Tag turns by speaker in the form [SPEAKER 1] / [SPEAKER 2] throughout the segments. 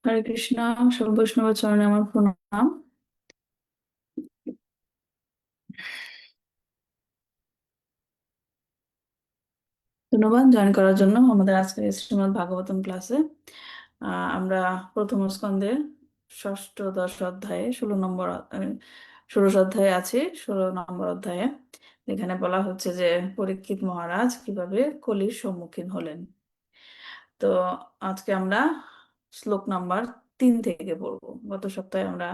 [SPEAKER 1] হরে কৃষ্ণ। সব বৈষ্ণব চরণে আমার প্রণাম। ধন্যবাদ জয়েন করার জন্য আমাদের আজকের শ্রীমদ্ ভাগবতম ক্লাসে। আমরা প্রথম স্কন্ধে ষষ্ঠ দশ অধ্যায়ে 16 অধ্যায়ে আছি। 16 নম্বর অধ্যায়ে এখানে বলা হচ্ছে যে পরীক্ষিত মহারাজ কিভাবে কলির সম্মুখীন হলেন। তো আজকে আমরা শ্লোক নাম্বার 3 থেকে পড়বো। গত সপ্তাহে আমরা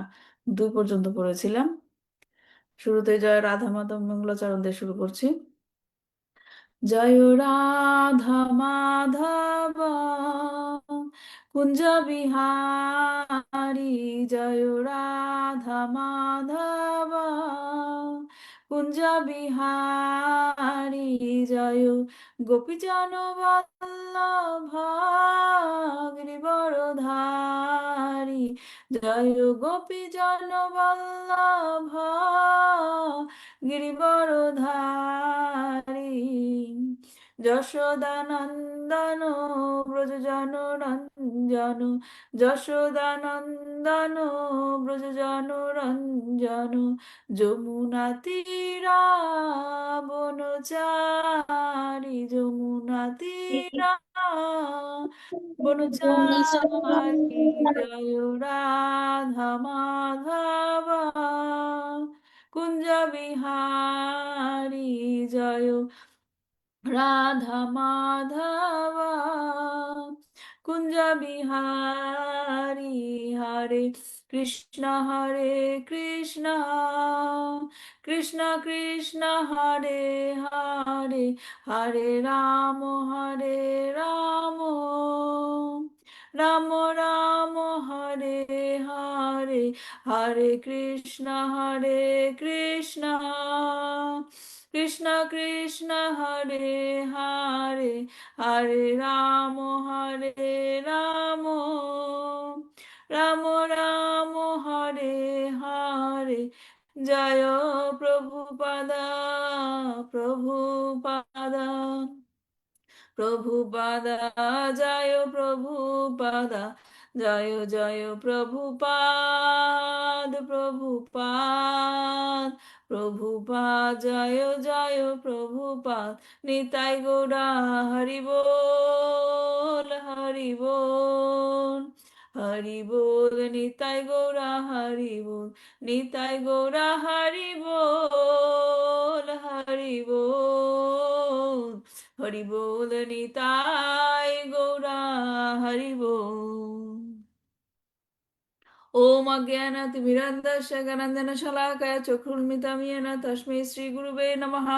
[SPEAKER 1] 2 পর্যন্ত পড়েছিলাম। শুরুতে জয় রাধা মাধব মঙ্গলাচরণ দিয়ে শুরু করছি। জয় রাধা মাধব কুঞ্জ বিহারী, জয় রাধা মাধব কুঞ্জ বিহারী, জয় গোপীজন বল্লভ গিরিবরধারী, জয় গোপীজন বল্লভ গিরিবরধারী, যশোদানন্দন ব্রজজন রঞ্জন, যশোদানন্দন ব্রজজন রঞ্জন, যমুনা তীরা বনচারী, যমুনা তীরা বনচারী, জয় রাধা মাধব কুঞ্জ বিহারী, জয় রাধা মাধব কুঞ্জ বিহারী, হরে কৃষ্ণ কৃষ্ণ কৃষ্ণ কৃষ্ণ হরে হরে, হরে রাম রাম রাম রাম হরে হরে, হরে কৃষ্ণ কৃষ্ণ কৃষ্ণ কৃষ্ণ হরে হরে, হরে রাম রাম রাম রাম হরে হরে, জয় প্রভুপাদা প্রভুপাদা প্রভুপাদা, জয় প্রভুপাদা, জয় জয় প্রভুপাদ প্রভুপাদ প্রভুপাদ, জয় জয় প্রভুপাদ, নিতাই গৌরা হরি বল হরি বল হরি বল, নিতাই গৌরা হরি বল, নিতাই গৌরা হরি বল হরি বল, হরি বল, নিতাই গৌরা হরি বল। ओम अज्ञानातिमिरन्धस्य ज्ञानाञ्जन शलाकया चक्षुर्मिलितं येन तस्मै श्रीगुरुवे नमः।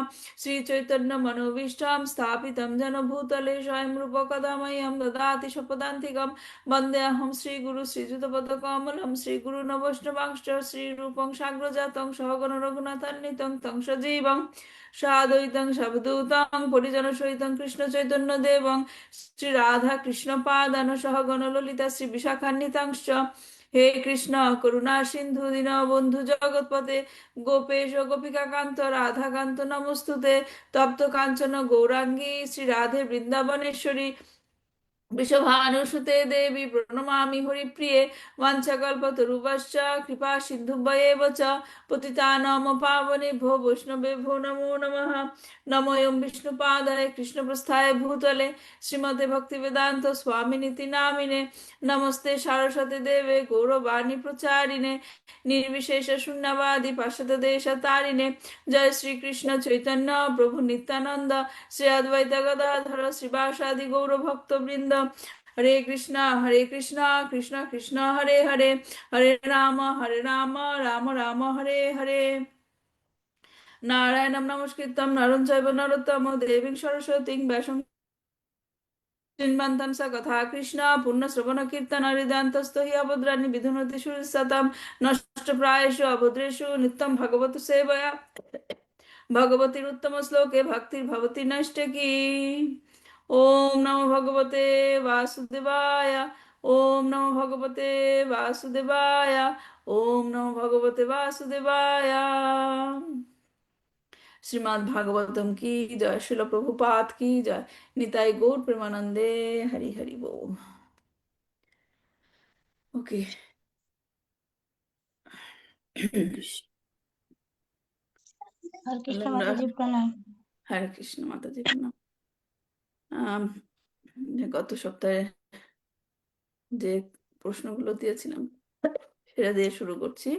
[SPEAKER 1] श्रीचैतन्यमनोभीष्टं स्थापितं येन भूतले स्वयं रूपं कदा मह्यं ददाति स्वपदान्तिकं। वन्देऽहं श्रीगुरु श्रीयुतपदकमलं श्रीगुरुन् वैष्णवांश्च श्रीरूपं साग्रजातं सहगण रघुनाथान्वितं तं सजीवं साद्वैतं सावधूतं परिजनसहितं कृष्णचैतन्यदेवं श्रीराधाकृष्णपादान् सहगण ललिता श्रीविशाखान्वितांश्च। হে কৃষ্ণ করুণা সিন্ধু দীনবন্ধু জগৎপতে, গোপেশ গোপিকা কান্ত রাধাকান্ত নমস্তুতে, তপ্ত কাঞ্চন গৌরাঙ্গী শ্রী রাধে বৃন্দাবনেশ্বরী, বৃষভানুসুতে দেবী প্রণমামি হরিপ্রিয়ে, বাঞ্ছাকল্পতরুভ্যশ্চ কৃপা সিন্ধুভ্যেব চ পতিতানাং পাবনেভ্যো বৈষ্ণবেভ্যো নমো নমঃ। নমো ওম বিষ্ণুপাদায় কৃষ্ণপ্রস্থায় ভূতলে শ্রীমতে ভক্তিবেদান্ত স্বামিনীতি নামিনে, নমস্তে সারস্বতী দেবে গৌরবাণী প্রচারিণে, নির্বিশেষ শূন্যবাদী পাশ্চাত্য দেশতারিণে। জয় শ্রীকৃষ্ণ চৈতন্য প্রভু নিত্যানন্দ, শ্রী অদ্বৈত গদাধর শ্রীবাসাদি গৌরভক্তবৃন্দ। হরে কৃষ্ণ কৃষ্ণ কৃষ্ণ হরে হরে, হরে রাম রাম রাম হরে হরে। নারায়ণং নমস্কৃত্যং নরং চৈব নরোত্তমং দেবীং সরস্বতীং ব্যাসং চিন্বন্তং স কথা কৃষ্ণ পুণ্যশ্রবণ কীর্তন হৃদয়ন্তস্থ হি অভদ্রাণি বিধুনতি সুরসতাম নষ্টপ্রায়েষু অভদ্রেষু নিত্যং ভগবত সেবয়া ভগবতীর উত্তম শ্লোকে ভক্তির ভবতি নষ্টে কি। ওম নমো ভগবতে বাসুদেবায়, ওম নমো ভগবতে বাসুদেবায়। ওম নমো ভগবতে বাসুদেবায়। শ্রীমদ্ ভাগবতম কি জয়, শিল প্রভুপাদ কি জয়, নিতাই গৌর প্রেমানন্দে, হরি হরি বল। ওকে।
[SPEAKER 2] হরে
[SPEAKER 1] তাহলে
[SPEAKER 2] কৃষ্ণ
[SPEAKER 1] আমরা
[SPEAKER 2] মাতাজি প্রণাম।
[SPEAKER 1] হরে কৃষ্ণ মাতাজি প্রণাম। আম, গত সপ্তাহে যে প্রশ্নগুলো দিয়েছিলাম সেটা দিয়ে শুরু করছি।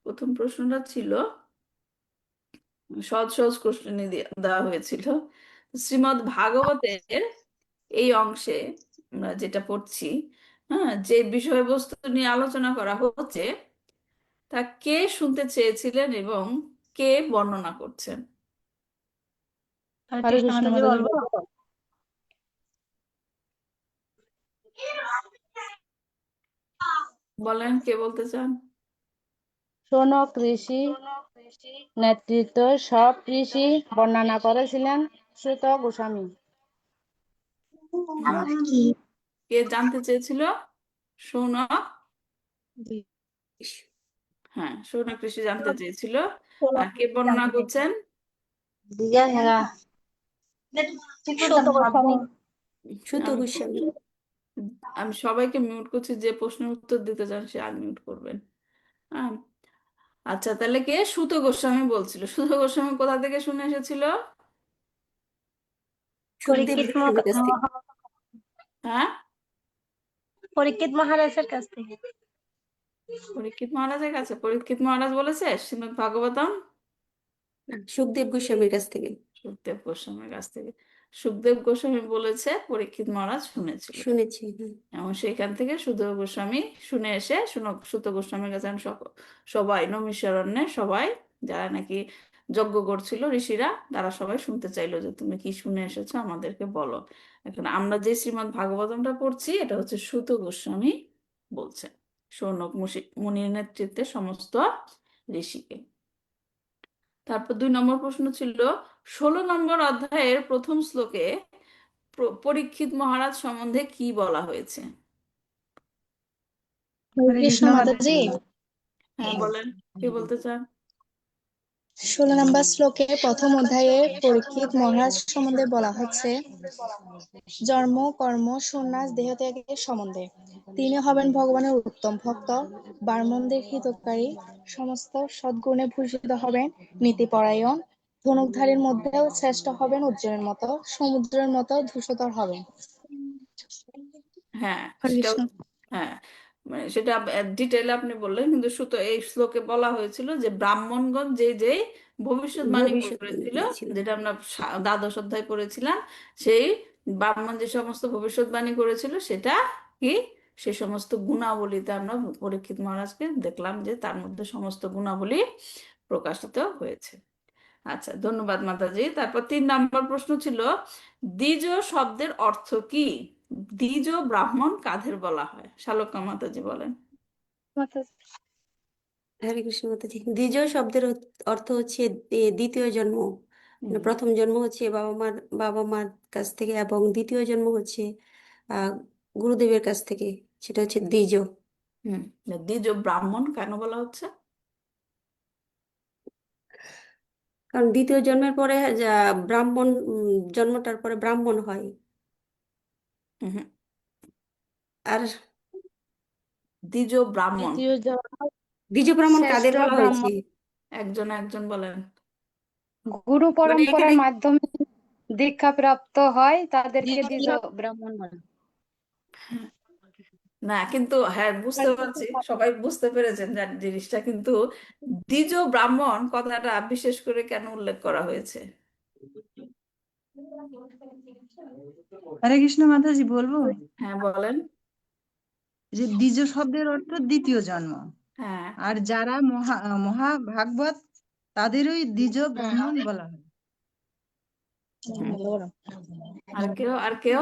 [SPEAKER 1] প্রথম প্রশ্নটা ছিল সহজ সহজ কোশ্চেন দেওয়া হয়েছিল। শ্রীমদ্ ভাগবতের এই অংশে আমরা যেটা পড়ছি, হ্যাঁ, যে বিষয়বস্তু নিয়ে আলোচনা করা হচ্ছে তা কে শুনতে চেয়েছিলেন এবং কে বর্ণনা করছেন?
[SPEAKER 2] হরে
[SPEAKER 3] হরে
[SPEAKER 2] কৃষ্ণ
[SPEAKER 3] কৃষ্ণ
[SPEAKER 2] মাতাজি
[SPEAKER 3] মাতাজি।
[SPEAKER 2] বলবো।
[SPEAKER 1] বলেন, কে বলতে চান?
[SPEAKER 3] শৌনক ঋষি নেতৃত্ব সব ঋষি বর্ণনা করেছিলেন সুত গোস্বামী।
[SPEAKER 1] হুম, কে জানতে চেয়েছিল? সৌনক। হ্যাঁ, সৌনক ঋষি জানতে চেয়েছিল। আর কে বর্ণনা করছেন?
[SPEAKER 2] সুত গোস্বামী।
[SPEAKER 1] আমি আমি সবাইকে মিউট করছি, যে প্রশ্নের উত্তর দিতে চান সে আনমিউট করবেন। হ্যাঁ, আচ্ছা, তাহলে কে? সুত গোস্বামী বলছিল। সুত গোস্বামী কোথা থেকে শুনে এসেছিল?
[SPEAKER 2] পরীক্ষিত
[SPEAKER 1] হ্যাঁ,
[SPEAKER 2] পরীক্ষিত মহারাজের কাছ থেকে।
[SPEAKER 1] পরীক্ষিত মহারাজের কাছে। পরীক্ষিত মহারাজ বলেছে শ্রীমদ্ ভাগবতম?
[SPEAKER 4] সুখদেব গোস্বামীর কাছ থেকে
[SPEAKER 1] সুখদেব গোস্বামীর কাছ থেকে। সুখদেব গোস্বামী বলেছে, পরীক্ষিত মহারাজ শুনেছিল।
[SPEAKER 4] শুনেছি।
[SPEAKER 1] এবং সেখান থেকে সুত গোস্বামী শুনে এসে সুত গোস্বামীর কাছে সবাই নৈমিষারণ্যে সবাই যারা নাকি যজ্ঞ করছিল ঋষিরা, তারা সবাই শুনতে চাইলো যে তুমি কি শুনে এসেছো আমাদেরকে বলো। এখন আমরা যে শ্রীমদ্ ভাগবতমটা পড়ছি এটা হচ্ছে সুত গোস্বামী বলছে শৌনক মুনির নেতৃত্বে সমস্ত ঋষিকে। তারপর 2 নম্বর প্রশ্ন ছিল 16 নম্বর অধ্যায়ের প্রথম শ্লোকে পরীক্ষিত মহারাজ সম্বন্ধে কি বলা হয়েছে?
[SPEAKER 2] হরে কৃষ্ণ মাতাজি।
[SPEAKER 1] হ্যাঁ, বলেন, কি বলতে চান?
[SPEAKER 2] 16 নম্বর শ্লোকে প্রথম অধ্যায়ে পরীক্ষিত মহারাজ সম্বন্ধে বলা হচ্ছে জন্ম কর্ম সন্ন্যাস দেহ ত্যাগের সম্বন্ধে। তিনি হবেন ভগবানের উত্তম ভক্ত, ব্রাহ্মণদের হিতকারী, সমস্ত সদ্গুণে ভূষিত হবেন, নীতিপরায়ণ, ধনুকধারীর মধ্যেও শ্রেষ্ঠ হবেন, উজ্জ্বলের মতো, সমুদ্রের মতো ধূসরতর হবেন।
[SPEAKER 1] হ্যাঁ,
[SPEAKER 2] হরে
[SPEAKER 1] সেটা,
[SPEAKER 2] কৃষ্ণ।
[SPEAKER 1] হ্যাঁ, মানে সেটা ডিটেলে আপনি বললেন, কিন্তু শুধু এই শ্লোকে বলা হয়েছিল যে ব্রাহ্মণগণ যে যে ভবিষ্যৎবাণী
[SPEAKER 4] ভবিষ্যৎবাণী
[SPEAKER 1] করেছিল,
[SPEAKER 4] দিয়েছিল।
[SPEAKER 1] যেটা আমরা দ্বাদশ অধ্যায় পড়েছিলাম, সেই ব্রাহ্মণ যে সমস্ত ভবিষ্যৎবাণী করেছিল সেটা কি, সে সমস্ত গুণাবলীতে আমরা পরীক্ষিত মহারাজকে দেখলাম যে তার মধ্যে সমস্ত গুণাবলী প্রকাশিত হয়েছে। আচ্ছা, ধন্যবাদ মাতাজি। তারপর 3 নম্বর প্রশ্ন ছিল দ্বিজ শব্দের অর্থ কি? দ্বিজ ব্রাহ্মণ কাদের বলা হয়? শালক্কা মাতাজি বলেন।
[SPEAKER 4] হরে কৃষ্ণ মাতাজি। দ্বিজ শব্দের অর্থ হচ্ছে দ্বিতীয় জন্ম। মানে প্রথম জন্ম হচ্ছে বাবা মার কাছ থেকে, এবং দ্বিতীয় জন্ম হচ্ছে আহ গুরুদেবের কাছ থেকে, সেটা হচ্ছে দ্বিজ।
[SPEAKER 1] দ্বিজ ব্রাহ্মণ কেন বলা হচ্ছে?
[SPEAKER 4] কারণ দ্বিতীয় জন্মের পরে যা ব্রাহ্মণ, জন্মটার পরে ব্রাহ্মণ হয়।
[SPEAKER 1] হুম,
[SPEAKER 4] আর
[SPEAKER 1] দ্বিজ ব্রাহ্মণ,
[SPEAKER 3] দ্বিতীয়
[SPEAKER 4] দ্বিজ ব্রাহ্মণ
[SPEAKER 3] শ্রেষ্ঠ
[SPEAKER 4] কাদের বলা হয়েছে?
[SPEAKER 3] ব্রাহ্মণ
[SPEAKER 1] একজন একজন বলেন।
[SPEAKER 3] গুরু
[SPEAKER 4] মানে
[SPEAKER 3] পরম্পরার
[SPEAKER 4] এখানে
[SPEAKER 3] মাধ্যমে দীক্ষা প্রাপ্ত হয় তাদেরকে দ্বিজ ব্রাহ্মণ বলে।
[SPEAKER 1] না, কিন্তু হ্যাঁ, বুঝতে পারছি, সবাই বুঝতে পেরেছেন যে জিনিসটা, কিন্তু দ্বিজ ব্রাহ্মণ কথাটা বিশেষ করে কেন উল্লেখ করা হয়েছে?
[SPEAKER 5] হরে কৃষ্ণ মাতাজি, বলবো
[SPEAKER 1] হ্যাঁ, বলেন।
[SPEAKER 5] যে দ্বিজ শব্দের অর্থ দ্বিতীয় জন্ম,
[SPEAKER 1] হ্যাঁ,
[SPEAKER 5] আর যারা মহাভাগবত তাদেরই দ্বিজ ব্রাহ্মণ বলা হয়।
[SPEAKER 1] আর কেউ, আর কেউ?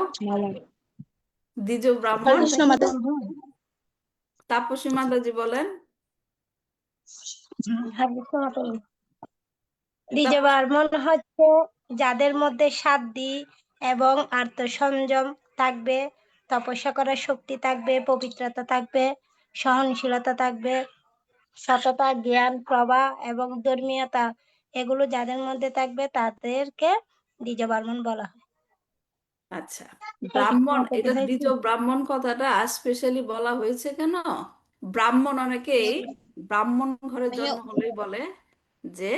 [SPEAKER 1] দ্বিজ
[SPEAKER 2] হরে
[SPEAKER 1] ব্রাহ্মণ।
[SPEAKER 2] কৃষ্ণ মাতাজি।
[SPEAKER 1] তাপসী মাতাজি বলেন।
[SPEAKER 2] হরে কৃষ্ণ মাতাজি। দ্বিজ
[SPEAKER 1] তাপসী,
[SPEAKER 2] ব্রাহ্মণ হচ্ছে যাদের মধ্যে সাধ্যি এবং আত্মসংযম থাকবে,
[SPEAKER 6] তপস্যা করার শক্তি থাকবে, পবিত্রতা থাকবে, সহনশীলতা থাকবে, সততা, জ্ঞান, প্রভা এবং ধর্মীয়তা, এগুলো যাদের মধ্যে থাকবে তাদেরকে দ্বিজ ব্রাহ্মণ বলা হয়।
[SPEAKER 1] আচ্ছা,
[SPEAKER 6] হরে কৃষ্ণ
[SPEAKER 1] ব্রাহ্মণ,
[SPEAKER 6] মাতাজি,
[SPEAKER 1] এটা
[SPEAKER 6] হয়েছে?
[SPEAKER 1] দ্বিতীয় ব্রাহ্মণ কথাটা স্পেশালি বলা হয়েছে কেন? ব্রাহ্মণ অনেকেই ব্রাহ্মণ ঘরে জন্ম হলেই বলে যে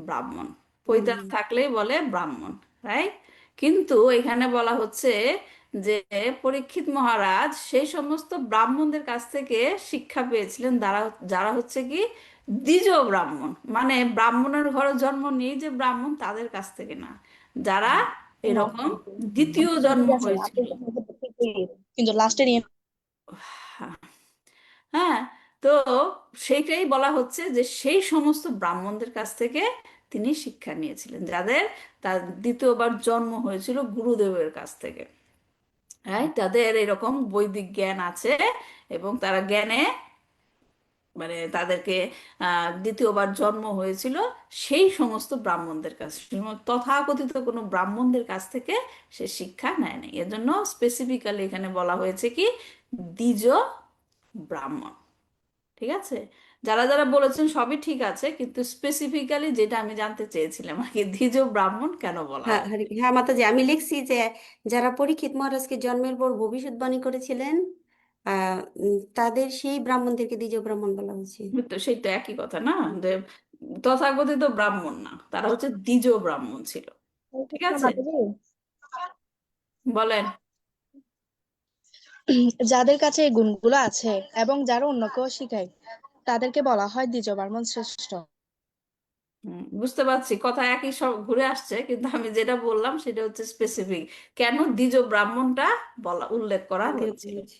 [SPEAKER 1] ব্রাহ্মণ, পৈতা থাকলেই বলে ব্রাহ্মণ, রাইট? কিন্তু এখানে বলা হচ্ছে যে পরীক্ষিত মহারাজ সেই সমস্ত ব্রাহ্মণদের কাছ থেকে শিক্ষা পেয়েছিলেন, যারা যারা হচ্ছে কি দ্বিজ ব্রাহ্মণ, মানে ব্রাহ্মণের ঘরে জন্ম নিয়ে যে ব্রাহ্মণ তাদের কাছ থেকে না, যারা এরকম দ্বিতীয় জন্ম
[SPEAKER 2] ঠিক আছে, আপনি
[SPEAKER 1] হয়েছিল।
[SPEAKER 2] কিন্তু লাস্টে নিয়ে
[SPEAKER 1] হ্যাঁ, তো সেইটাই বলা হচ্ছে যে সেই সমস্ত ব্রাহ্মণদের কাছ থেকে তিনি শিক্ষা নিয়েছিলেন, যাদের তার দ্বিতীয়বার জন্ম হয়েছিল গুরুদেবের কাছ থেকে, হ্যাঁ, তাদের এরকম বৈদিক জ্ঞান আছে এবং তারা জ্ঞানে মানে তাদেরকে দ্বিতীয়বার জন্ম হয়েছিল সেই সমস্ত ব্রাহ্মণদের কাছ, তথাকথিত কোনো ব্রাহ্মণদের কাছ থেকে সে শিক্ষা নেয় নাই। এজন্য স্পেসিফিক্যালি এখানে বলা হয়েছে কি দ্বিজ ব্রাহ্মণ। ঠিক আছে, যারা যারা বলেছেন সবই ঠিক আছে, কিন্তু স্পেসিফিক্যালি যেটা আমি জানতে চেয়েছিলাম আর কি, দ্বিজ ব্রাহ্মণ কেন বলা
[SPEAKER 4] হ্যাঁ
[SPEAKER 1] হয়েছে।
[SPEAKER 4] হ্যাঁ মাতাজি, আমি লিখছি যে যারা পরীক্ষিত মহারাজকে জন্মের পর ভবিষ্যৎবাণী করেছিলেন তাদের সেই ব্রাহ্মণদেরকে দ্বিজ ব্রাহ্মণ বলা হয়েছে।
[SPEAKER 1] তো সেটা একই কথা না, যে তথাকথিত ব্রাহ্মণ না, তারা হচ্ছে দ্বিজ ব্রাহ্মণ ছিল।
[SPEAKER 2] হরে
[SPEAKER 1] ঠিক
[SPEAKER 2] কৃষ্ণ
[SPEAKER 1] আছে,
[SPEAKER 2] মাতাজি,
[SPEAKER 1] বলেন।
[SPEAKER 2] যাদের কাছে এই গুণগুলো আছে এবং যারা অন্যকেও শিখায় তাদেরকে বলা হয় দ্বিজ ব্রাহ্মণ শ্রেষ্ঠ।
[SPEAKER 1] বুঝতে পারছি, কথা একই সব ঘুরে আসছে, কিন্তু আমি যেটা বললাম সেটা হচ্ছে স্পেসিফিক, কেন দ্বিজ ব্রাহ্মণটা বলা উল্লেখ করা
[SPEAKER 4] এরকম
[SPEAKER 1] হয়েছিল।
[SPEAKER 4] হয়েছে।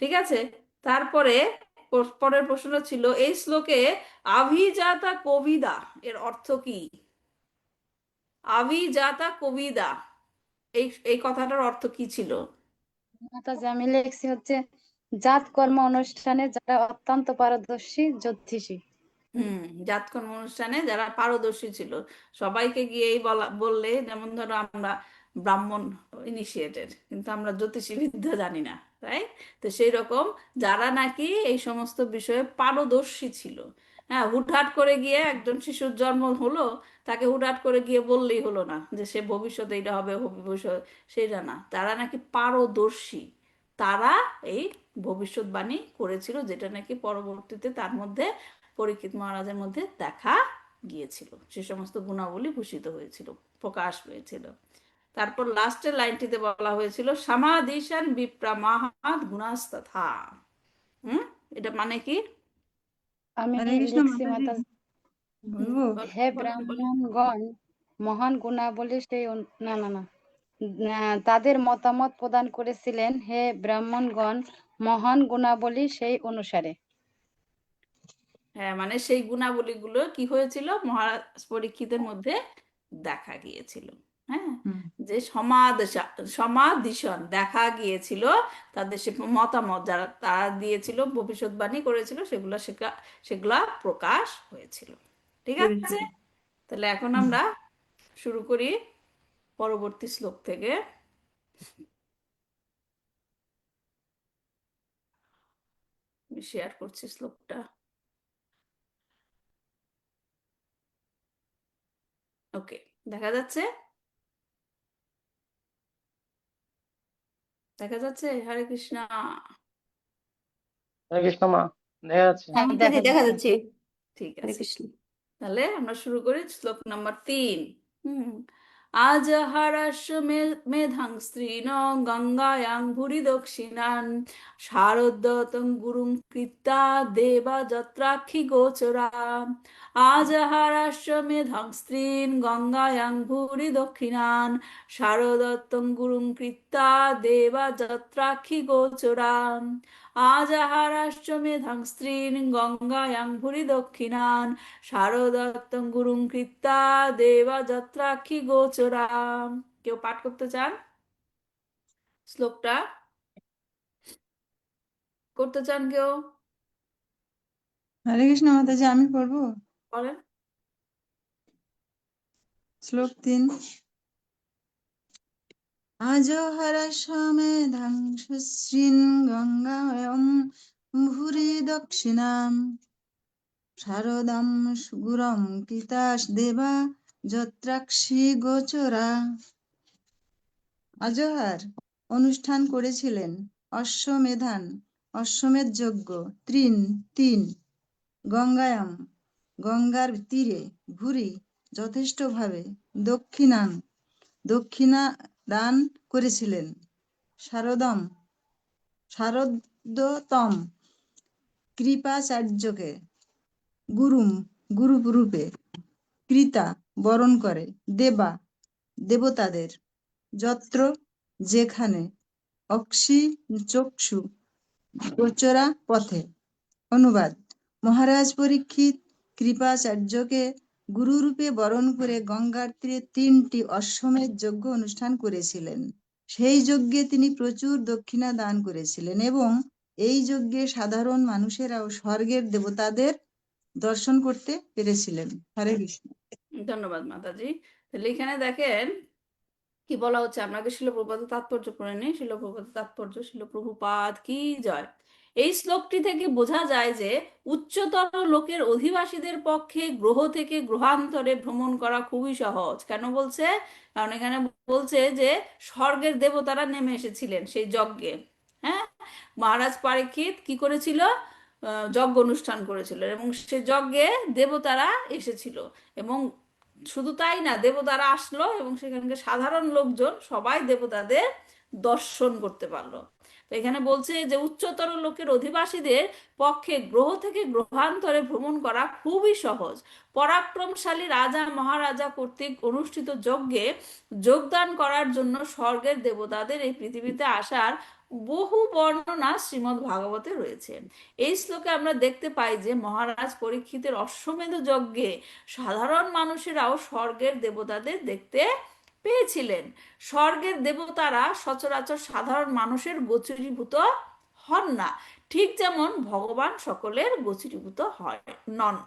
[SPEAKER 1] ঠিক আছে, তারপরে পরের প্রশ্ন ছিল এই শ্লোকে আভিজাতা কবিদা এর অর্থ কি? আভিজাতা কবিদা, এই এই কথাটার অর্থ কি ছিল?
[SPEAKER 3] মাতাজি, আমি লিখছি হচ্ছে জাত কর্ম অনুষ্ঠানে যারা অত্যন্ত পারদর্শী জ্যোতিষী।
[SPEAKER 1] হুম, জাতকর্ম অনুষ্ঠানে যারা পারদর্শী ছিল, সবাইকে গিয়েই বললে, যেমন ধরো আমরা ব্রাহ্মণ ইনিশিয়েটেড, কিন্তু আমরা জ্যোতিষী বিদ্যা জানি না, তাই? তো সেই রকম যারা নাকি এই সমস্ত বিষয়ে পারদর্শী ছিল, হ্যাঁ, হুটহাট করে গিয়ে একজন শিশুর জন্ম হলো, তাকে হুটহাট করে গিয়ে বললেই হলো না যে সে ভবিষ্যতে এটা হবে, ভবিষ্যৎ সেটা না, তারা নাকি পারদর্শী, তারা এই ভবিষ্যৎবাণী করেছিল, যেটা নাকি পরবর্তীতে তার মধ্যে পরীক্ষিত মহারাজের মধ্যে দেখা গিয়েছিল, সে সমস্ত গুণাবলী ভূষিত হয়েছিল, প্রকাশ পেয়েছিল। তারপর লাস্টের লাইনটিতে বলা হয়েছিল সমাধিশান বিপ্রা মাহাত গুণাস্তথা। হুম, এটা মানে কি?
[SPEAKER 3] আমি
[SPEAKER 5] হরে কৃষ্ণ
[SPEAKER 3] লিখছি
[SPEAKER 5] মাতাজি,
[SPEAKER 3] মাতাজি,
[SPEAKER 5] বলবো?
[SPEAKER 3] হে
[SPEAKER 1] বলেন বলেন।
[SPEAKER 3] ব্রাহ্মণগণ, মহান গুণাবলী সেই না না না তাদের মতামত প্রদান করেছিলেন, হে ব্রাহ্মণগণ, মহান গুণাবলী সেই অনুসারে।
[SPEAKER 1] হ্যাঁ, মানে সেই গুণাবলীগুলো কি হয়েছিল মহারাজ পরীক্ষিতের মধ্যে দেখা গিয়েছিল। হ্যাঁ,
[SPEAKER 5] হুম।
[SPEAKER 1] যে সমাধিশন দেখা গিয়েছিল, তাদের সে মতামত যারা তারা দিয়েছিল, ভবিষ্যৎবাণী করেছিল, সেগুলা সেগুলা প্রকাশ হয়েছিল। ঠিক আছে, তাহলে এখন আমরা শুরু করি পরবর্তী শ্লোক থেকে। শেয়ার করছি শ্লোকটা। ওকে, দেখা যাচ্ছে? দেখা যাচ্ছে? হরে কৃষ্ণ।
[SPEAKER 7] হরে কৃষ্ণ মা, দেখা যাচ্ছে।
[SPEAKER 4] হ্যাঁ
[SPEAKER 3] হ্যাঁ,
[SPEAKER 4] মাতাজি,
[SPEAKER 3] দেখা
[SPEAKER 4] দেখা
[SPEAKER 3] যাচ্ছে।
[SPEAKER 4] যাচ্ছে।
[SPEAKER 1] ঠিক
[SPEAKER 4] হরে
[SPEAKER 1] আছে,
[SPEAKER 4] কৃষ্ণ।
[SPEAKER 1] তাহলে আমরা শুরু করি শ্লোক নাম্বার 3। আজহারাস্য মেধাং স্ত্রীণ গঙ্গায়াং ভুরি দক্ষিণান শারদতং গুরুং কৃত্তা দেবা যত্রাক্ষি গোচরা। আজহারাস্য মেধাং স্ত্রীন গঙ্গায়াং ভুরি দক্ষিণান শারদত্তং গুরুং কৃত্তা দেবা যত্রাক্ষি গোচরা। আজাহারাশ্চ মেধাং স্ত্রীন গঙ্গায়াং ভুরি দক্ষিণান শারদত্তং গুরুং কৃত্তা দেবা যত্রাক্ষি গোচরা। কেউ পাঠ করতে চান শ্লোকটা? করতে চান কেউ?
[SPEAKER 5] হরে কৃষ্ণ মাতাজি, আমি পড়বো।
[SPEAKER 1] বলেন।
[SPEAKER 5] শ্লোক 3। আজহর সমেধাং শুশ্রীন গঙ্গায়ম ভুরি দক্ষিণাম শারদাম সুগুরম কৃতাস দেবা যত্রাক্ষী গোচরা। আজহার অনুষ্ঠান করেছিলেন অশ্বমেধ যজ্ঞ তিন গঙ্গায়াম গঙ্গার তীরে ভুরি যথেষ্টভাবে দক্ষিণা দান করেছিলেন শারদতম কৃপাচার্যকে গুরুরূপে কৃতা বরণ করে দেবতাদের যত্র যেখানে অক্ষি চক্ষু গোচরা পথে। অনুবাদ: মহারাজ পরীক্ষিত কৃপাচার্যকে গুরুরূপে বরণ করে গঙ্গার তীরে 3টি অশ্বমেধ যজ্ঞ অনুষ্ঠান করেছিলেন। সেই যজ্ঞে তিনি প্রচুর দক্ষিণা দান করেছিলেন এবং এই যজ্ঞে সাধারণ মানুষেরাও স্বর্গের দেবতাদের দর্শন করতে পেরেছিলেন। হরে কৃষ্ণ।
[SPEAKER 1] ধন্যবাদ মাতাজি। তাহলে এখানে দেখেন কি বলা হচ্ছে, আমরা আগে শিল প্রভুপাদের তাৎপর্য পড়ে নিই। শিল প্রভুপাদের তাৎপর্য, শিল প্রভুপাদ কি জয়। এই শ্লোকটি থেকে বোঝা যায় যে উচ্চতর লোকের অধিবাসীদের পক্ষে গ্রহ থেকে গ্রহান্তরে ভ্রমণ করা খুবই সহজ। কেন বলছে? কারণ এখানে বলছে যে স্বর্গের দেবতারা নেমে এসেছিলেন সেই যজ্ঞে। হ্যাঁ, মহারাজ পরীক্ষিত কি করেছিল? যজ্ঞ অনুষ্ঠান করেছিল এবং সেই যজ্ঞে দেবতারা এসেছিল। এবং শুধু তাই না, দেবতারা আসলো এবং সেখানকার সাধারণ লোকজন সবাই দেবতাদের দর্শন করতে পারলো। তো এখানে বলছে যে উচ্চতর লোকের অধিবাসীদের পক্ষে গ্রহ থেকে গ্রহান্তরে ভ্রমণ করা খুবই সহজ। পরাক্রমশালী রাজা মহারাজা কর্তৃক অনুষ্ঠিত যজ্ঞে যোগদান করার জন্য স্বর্গের দেবতাদের এই পৃথিবীতে আসার বহু বর্ণনা শ্রীমদ্ ভাগবতে রয়েছে। এই শ্লোকে আমরা দেখতে পাই যে মহারাজ পরীক্ষিতের অশ্বমেধ যজ্ঞে সাধারণ মানুষেরাও স্বর্গের দেবতাদের দেখতে পেয়েছিলেন। স্বর্গের দেবতারা সচরাচর সাধারণ মানুষের গোচরীভূত হন না, ঠিক যেমন ভগবান সকলের গোচরীভূত নন।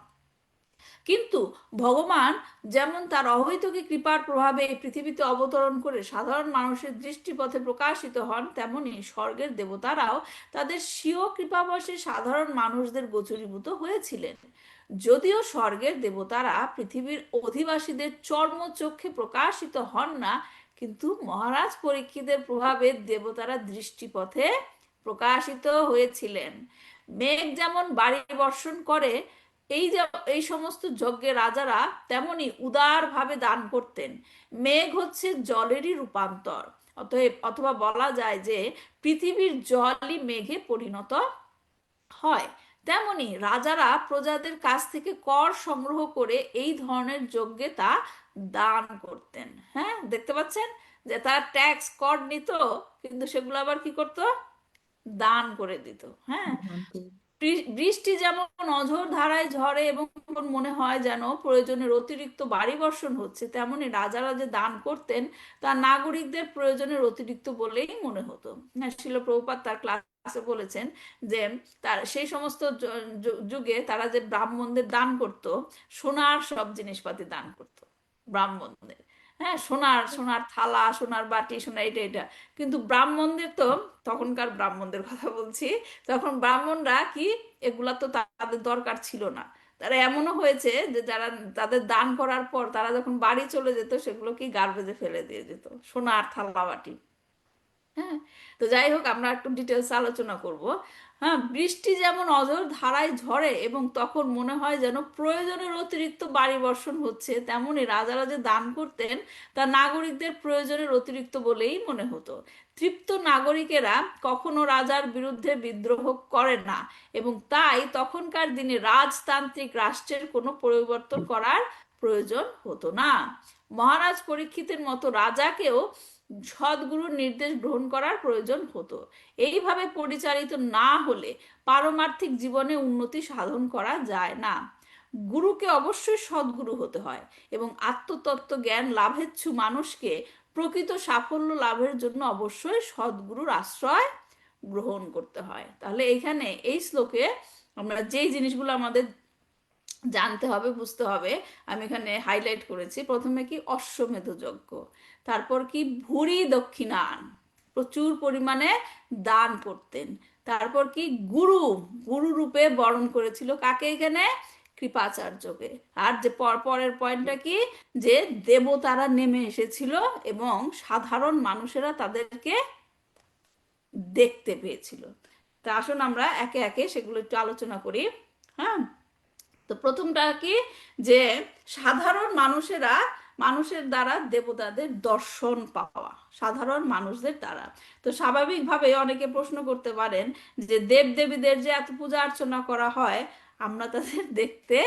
[SPEAKER 1] কিন্তু ভগবান যেমন তার অহৈতুকী কৃপার প্রভাবে এই পৃথিবীতে অবতরণ করে সাধারণ মানুষের দৃষ্টিপথে প্রকাশিত হন, তেমনি স্বর্গের দেবতারাও তাদের স্বীয় কৃপাবশে সাধারণ মানুষদের গোচরীভূত হয়েছিলেন। যদিও স্বর্গের দেবতারা পৃথিবীর অধিবাসীদের চর্মচক্ষে প্রকাশিত হন না, কিন্তু মহারাজ পরীক্ষিতের প্রভাবে দেবতারা দৃষ্টিপথে প্রকাশিত হয়েছিলেন। মেঘ যেমন বাড়ি বর্ষণ করে, এই সমস্ত যজ্ঞে রাজারা তেমনি উদারভাবে দান করতেন। মেঘ হচ্ছে জলেরই রূপান্তর, অথবা বলা যায় যে পৃথিবীর জলই মেঘে পরিণত হয়। তেমনি রাজারা প্রজাদের কাছ থেকে কর সংগ্রহ করে এই ধরনের যজ্ঞে তা দান করতেন। হ্যাঁ, দেখতে পাচ্ছেন যে তারা ট্যাক্স কর নিত, কিন্তু সেগুলো আবার কি করতো? দান করে দিত। হ্যাঁ, বৃষ্টি যেমন অঝোর ধারায় ঝরে এবং মনে হয় যেন প্রয়োজনের অতিরিক্ত বাড়ি বর্ষণ হচ্ছে, তেমনি রাজারা যে দান করতেন তা নাগরিকদের প্রয়োজনের অতিরিক্ত বলেই মনে হতো। হ্যাঁ, শিল প্রভুপাদ তার ক্লাসে বলেছেন যে তার সেই সমস্ত যুগে তারা যে ব্রাহ্মণদের দান করত, সোনার সব জিনিসপাতি দান করত ব্রাহ্মণদের। হ্যাঁ, সোনার থালা, সোনার বাটি, সোনা এটা। কিন্তু ব্রাহ্মণদের তো, তখনকার ব্রাহ্মণদের কথা বলছি, তখন ব্রাহ্মণরা কি এগুলা তো তাদের দরকার ছিল না। তারা এমনও হয়েছে যে যারা তাদের দান করার পর তারা যখন বাড়ি চলে যেত, সেগুলো কি গার্বেজে ফেলে দিয়ে যেত, সোনার থালা বাটি। হ্যাঁ, তো যাই হোক, আমরা একটু ডিটেলস আলোচনা করব। হ্যাঁ, বৃষ্টি যেমন অঝোর ধারায় ঝরে এবং তখন মনে হয় যেন প্রয়োজনের অতিরিক্ত বাড়ি বর্ষণ হচ্ছে, তেমনি রাজারা যে দান করতেন তা নাগরিকদের প্রয়োজনের অতিরিক্ত বলেই মনে হতো। তৃপ্ত নাগরিকেরা কখনো রাজার বিরুদ্ধে বিদ্রোহ করে না এবং তাই তখনকার দিনে রাজতান্ত্রিক রাষ্ট্রের কোনো পরিবর্তন করার প্রয়োজন হতো না। মহারাজ পরীক্ষিতের মতো রাজাকেও সদ্গুরুর নির্দেশ গ্রহণ করার প্রয়োজন হতো। এইভাবে পরিচালিত না হলে পারমার্থিক জীবনে উন্নতি সাধন করা যায় না। গুরুকে অবশ্যই সদ্গুরু হতে হয় এবং আত্মতত্ত্ব জ্ঞান লাভেচ্ছু মানুষকে প্রকৃত সাফল্য লাভের জন্য অবশ্যই সদ্গুরুর আশ্রয় গ্রহণ করতে হয়। তাহলে এইখানে এই শ্লোকে আমরা যেই জিনিসগুলো আমাদের জানতে হবে, বুঝতে হবে। আমি এখানে হাইলাইট করেছি। প্রথমে কি অশ্বমেধ যজ্ঞ, তারপর কি ভুরি দক্ষিণান, প্রচুর পরিমাণে দান করতেন। তারপর কি গুরু, গুরু রূপে বরণ করেছিল কাকে এখানে? কৃপাচার্যকে। আর যে পরের পয়েন্টটা কি, যে দেবতারা নেমে এসেছিল এবং সাধারণ মানুষেরা তাদেরকে দেখতে পেয়েছিল। তা আসুন আমরা একে একে সেগুলো একটু আলোচনা করি। হ্যাঁ, তো প্রথমটা কি, যে সাধারণ মানুষেরা, মানুষের দ্বারা দেবতাদের দর্শন পাওয়া, সাধারণ মানুষদের দ্বারা। তো স্বাভাবিকভাবে অনেকে প্রশ্ন করতে পারেন যে দেব দেবীদের যে এত পূজা অর্চনা করা হয়, আমরা তাদের দেখতে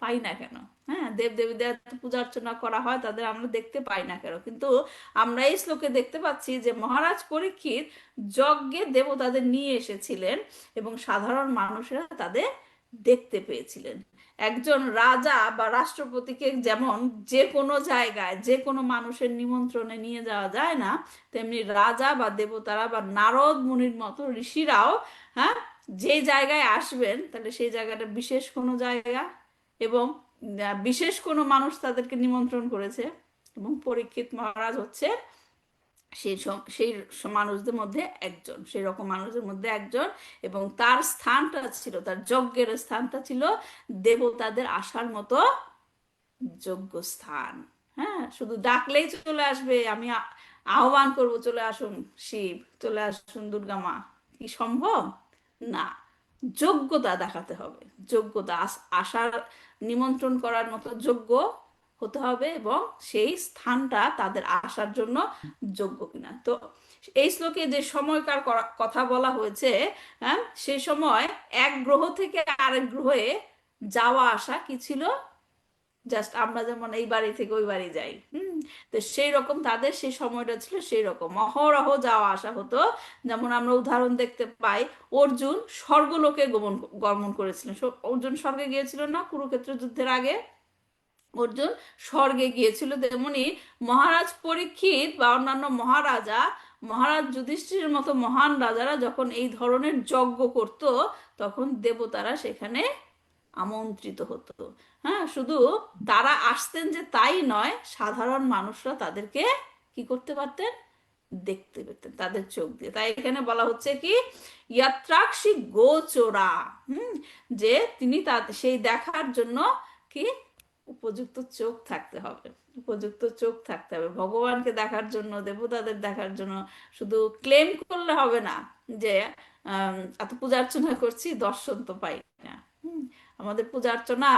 [SPEAKER 1] পাই না কেন? হ্যাঁ, দেব দেবীদের এত পূজা অর্চনা করা হয়, তাদের আমরা দেখতে পাই না কেন? কিন্তু আমরা এই শ্লোকে দেখতে পাচ্ছি যে মহারাজ পরীক্ষিত যজ্ঞে দেবতাদের নিয়ে এসেছিলেন এবং সাধারণ মানুষেরা তাদের দেখতে পেয়েছিলেন। একজন রাজা বা রাষ্ট্রপতিকে যেমন যে কোনো জায়গায় যে কোনো মানুষের নিমন্ত্রণে নিয়ে যাওয়া যায় না, তেমনি রাজা বা দেবতারা বা নারদ মুনির মতো ঋষিরাও, হ্যাঁ, যে জায়গায় আসবেন তাহলে সেই জায়গাটা বিশেষ কোনো জায়গা, এবং বিশেষ কোনো মানুষ তাদেরকে নিমন্ত্রণ করেছে, এবং পরীক্ষিত মহারাজ হচ্ছে সেই মানুষদের মধ্যে একজন, সেই রকম মানুষদের মধ্যে একজন। এবং তার স্থানটা ছিল, তার যজ্ঞের স্থানটা ছিল দেবতাদের আসার মতো যোগ্য স্থান। হ্যাঁ, শুধু ডাকলেই চলে আসবে, আমি আহ্বান করব চলে আসুন শিব, চলে আসুন দুর্গা মা, কি সম্ভব? না, যোগ্যতা দেখাতে হবে, যোগ্যতা, আসার, নিমন্ত্রণ করার মতো যোগ্য হতে হবে, এবং সেই স্থানটা তাদের আসার জন্য যোগ্য কিনা। তো এই শ্লোকে যে সময়কার কথা বলা হয়েছে, হ্যাঁ, সেই সময় এক গ্রহ থেকে আরেক গ্রহে যাওয়া আসা কি ছিল? জাস্ট আমরা যেমন এই বাড়ি থেকে ওই বাড়ি যাই, তো সেই রকম তাদের সেই সময়টা ছিল, সেই রকম অহরহ যাওয়া আসা হতো। যেমন আমরা উদাহরণ দেখতে পাই, অর্জুন স্বর্গলোকে গমন করেছিলেন। অর্জুন স্বর্গে গিয়েছিল না কুরুক্ষেত্র যুদ্ধের আগে? অর্জুন স্বর্গে গিয়েছিল। তেমনি মহারাজ পরীক্ষিত বা অন্যান্য মহারাজা, মহারাজ যুধিষ্ঠিরের মতো মহান রাজারা যখন এই ধরনের যজ্ঞ করত, তখন দেবতারা সেখানে আমন্ত্রিত হতো। হ্যাঁ, শুধু তারা আসতেন যে তাই নয়, সাধারণ মানুষরা তাদেরকে কি করতে পারতেন? দেখতে পেতেন তাদের চোখ দিয়ে। তাই এখানে বলা হচ্ছে কি, ইয়াত্রাক্ষী গোচরা, যে তিনি সেই দেখার জন্য কি উপযুক্ত চোখ থাকতে হবে, উপযুক্ত চোখ থাকতে হবে ভগবানকে দেখার জন্য, দেবতাদের দেখার জন্য। শুধু ক্লেম করলে হবে না যে এত পূজা অর্চনা করছি, দর্শন তো পাই না। আমাদের পূজা অর্চনা